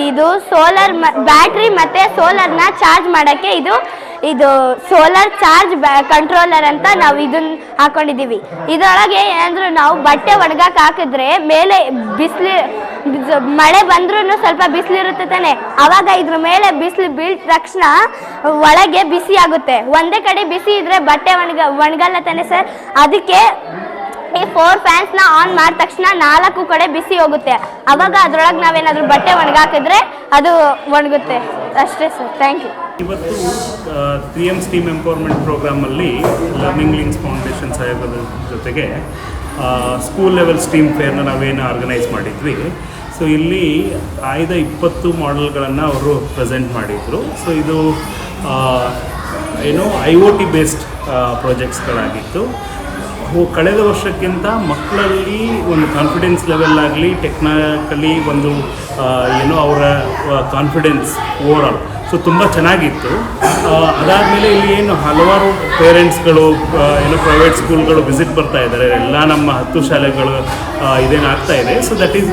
ಇದು ಸೋಲಾರ್ ಬ್ಯಾಟ್ರಿ ಮತ್ತು ಸೋಲಾರ್ನ ಚಾರ್ಜ್ ಮಾಡೋಕ್ಕೆ ಇದು ಸೋಲಾರ್ ಚಾರ್ಜ್ ಕಂಟ್ರೋಲರ್ ಅಂತ ನಾವು ಇದನ್ನ ಹಾಕೊಂಡಿದ್ದೀವಿ. ಇದರೊಳಗೆ ಏನಂದ್ರೆ ನಾವು ಬಟ್ಟೆ ಒಣಗಕ್ಕೆ ಹಾಕಿದ್ರೆ ಮೇಲೆ ಮಳೆ ಬಂದ್ರೂ ಸ್ವಲ್ಪ ಬಿಸಿಲಿರುತ್ತೆ ತಾನೆ, ಆವಾಗ ಇದ್ರ ಮೇಲೆ ಬಿಸಿಲು ಬೀಳ್ದ ತಕ್ಷಣ ಒಳಗೆ ಬಿಸಿ ಆಗುತ್ತೆ. ಒಂದೇ ಕಡೆ ಬಿಸಿ ಇದ್ರೆ ಬಟ್ಟೆ ಒಣಗಲ್ಲ ತಾನೆ ಸರ್. ಅದಕ್ಕೆ ಈ 4 ಫ್ಯಾನ್ಸ್ನ ಆನ್ ಮಾಡಿದ ತಕ್ಷಣ 4 ಕಡೆ ಬಿಸಿ ಹೋಗುತ್ತೆ. ಅವಾಗ ಅದ್ರೊಳಗೆ ನಾವೇನಾದರೂ ಬಟ್ಟೆ ಒಣಗಾಕಿದ್ರೆ ಅದು ಒಣಗುತ್ತೆ ಅಷ್ಟೇ ಸರ್. Thank you. ಇವತ್ತು 3M ಸ್ಟೀಮ್ ಎಂಪವರ್ಮೆಂಟ್ ಪ್ರೋಗ್ರಾಮಲ್ಲಿ ಲರ್ನಿಂಗ್ ಲಿಂಕ್ಸ್ ಫೌಂಡೇಶನ್ ಸಹಯೋಗದ ಜೊತೆಗೆ ಸ್ಕೂಲ್ ಲೆವೆಲ್ ಸ್ಟೀಮ್ ಫೇರ್ನ ನಾವೇನು ಆರ್ಗನೈಸ್ ಮಾಡಿದ್ವಿ. ಸೊ ಇಲ್ಲಿ ಆಯ್ದ 20 ಮಾಡೆಲ್ಗಳನ್ನು ಅವರು ಪ್ರೆಸೆಂಟ್ ಮಾಡಿದರು. ಸೊ ಇದು IoT ಬೇಸ್ಡ್ ಪ್ರಾಜೆಕ್ಟ್ಸ್ಗಳಾಗಿತ್ತು. ಕಳೆದ ವರ್ಷಕ್ಕಿಂತ ಮಕ್ಕಳಲ್ಲಿ ಒಂದು ಕಾನ್ಫಿಡೆನ್ಸ್ ಲೆವೆಲ್ ಆಗಲಿ, ಟೆಕ್ನಿಕಲಿ ಒಂದು ಅವರ ಕಾನ್ಫಿಡೆನ್ಸ್ ಓವರಾಲ್ ಸೊ ತುಂಬ ಚೆನ್ನಾಗಿತ್ತು. ಅದಾದಮೇಲೆ ಇಲ್ಲಿ ಹಲವಾರು ಪೇರೆಂಟ್ಸ್ಗಳು ಪ್ರೈವೇಟ್ ಸ್ಕೂಲ್ಗಳು ವಿಸಿಟ್ ಬರ್ತಾ ಇದ್ದಾರೆ. ಎಲ್ಲ ನಮ್ಮ 10 ಶಾಲೆಗಳು ಇದೇನಾಗ್ತಾ ಇದೆ. ಸೊ ದಟ್ ಈಸ್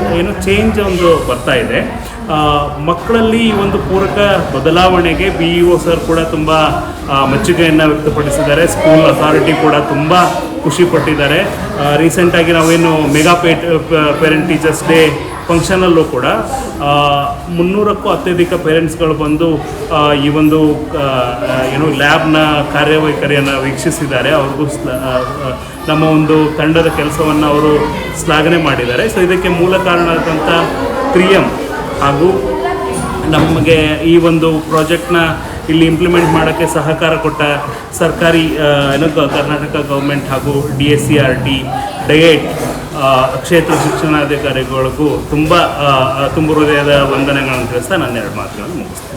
ಚೇಂಜ್ ಒಂದು ಬರ್ತಾ ಇದೆ ಮಕ್ಕಳಲ್ಲಿ. ಈ ಒಂದು ಪೂರಕ ಬದಲಾವಣೆಗೆ BEO ಸರ್ ಕೂಡ ತುಂಬ ಮೆಚ್ಚುಗೆಯನ್ನು ವ್ಯಕ್ತಪಡಿಸಿದ್ದಾರೆ. ಸ್ಕೂಲ್ ಅಥಾರಿಟಿ ಕೂಡ ತುಂಬ ಖುಷಿಪಟ್ಟಿದ್ದಾರೆ. ರೀಸೆಂಟಾಗಿ ನಾವೇನು ಮೆಗಾ ಪೇರೆಂಟ್ ಟೀಚರ್ಸ್ ಡೇ ಫಂಕ್ಷನಲ್ಲೂ ಕೂಡ 300ಕ್ಕೂ ಅತ್ಯಧಿಕ ಪೇರೆಂಟ್ಸ್ಗಳು ಬಂದು ಈ ಒಂದು ಲ್ಯಾಬ್ನ ಕಾರ್ಯವೈಖರಿಯನ್ನು ವೀಕ್ಷಿಸಿದ್ದಾರೆ. ಅವ್ರಿಗೂ ನಮ್ಮ ಒಂದು ತಂಡದ ಕೆಲಸವನ್ನು ಅವರು ಶ್ಲಾಘನೆ ಮಾಡಿದ್ದಾರೆ. ಸೊ ಇದಕ್ಕೆ ಮೂಲ ಕಾರಣ ಆದಂಥ 3M ಹಾಗೂ ನಮಗೆ ಈ ಒಂದು ಪ್ರಾಜೆಕ್ಟ್ನ ಇಲ್ಲಿ ಇಂಪ್ಲಿಮೆಂಟ್ ಮಾಡೋಕ್ಕೆ ಸಹಕಾರ ಕೊಟ್ಟ ಸರ್ಕಾರಿ ಕರ್ನಾಟಕ ಗೌರ್ಮೆಂಟ್ ಹಾಗೂ DSCRT, ಡಯೇಟ್ ಕ್ಷೇತ್ರ ಶಿಕ್ಷಣಾಧಿಕಾರಿಗಳಿಗೂ ತುಂಬ ಹೃದಯದ ವಂದನೆಗಳನ್ನು ತಿಳಿಸ್ತಾ ನನ್ನ 2 ಮಾತುಗಳನ್ನು ಮುಗಿಸ್ತೇನೆ.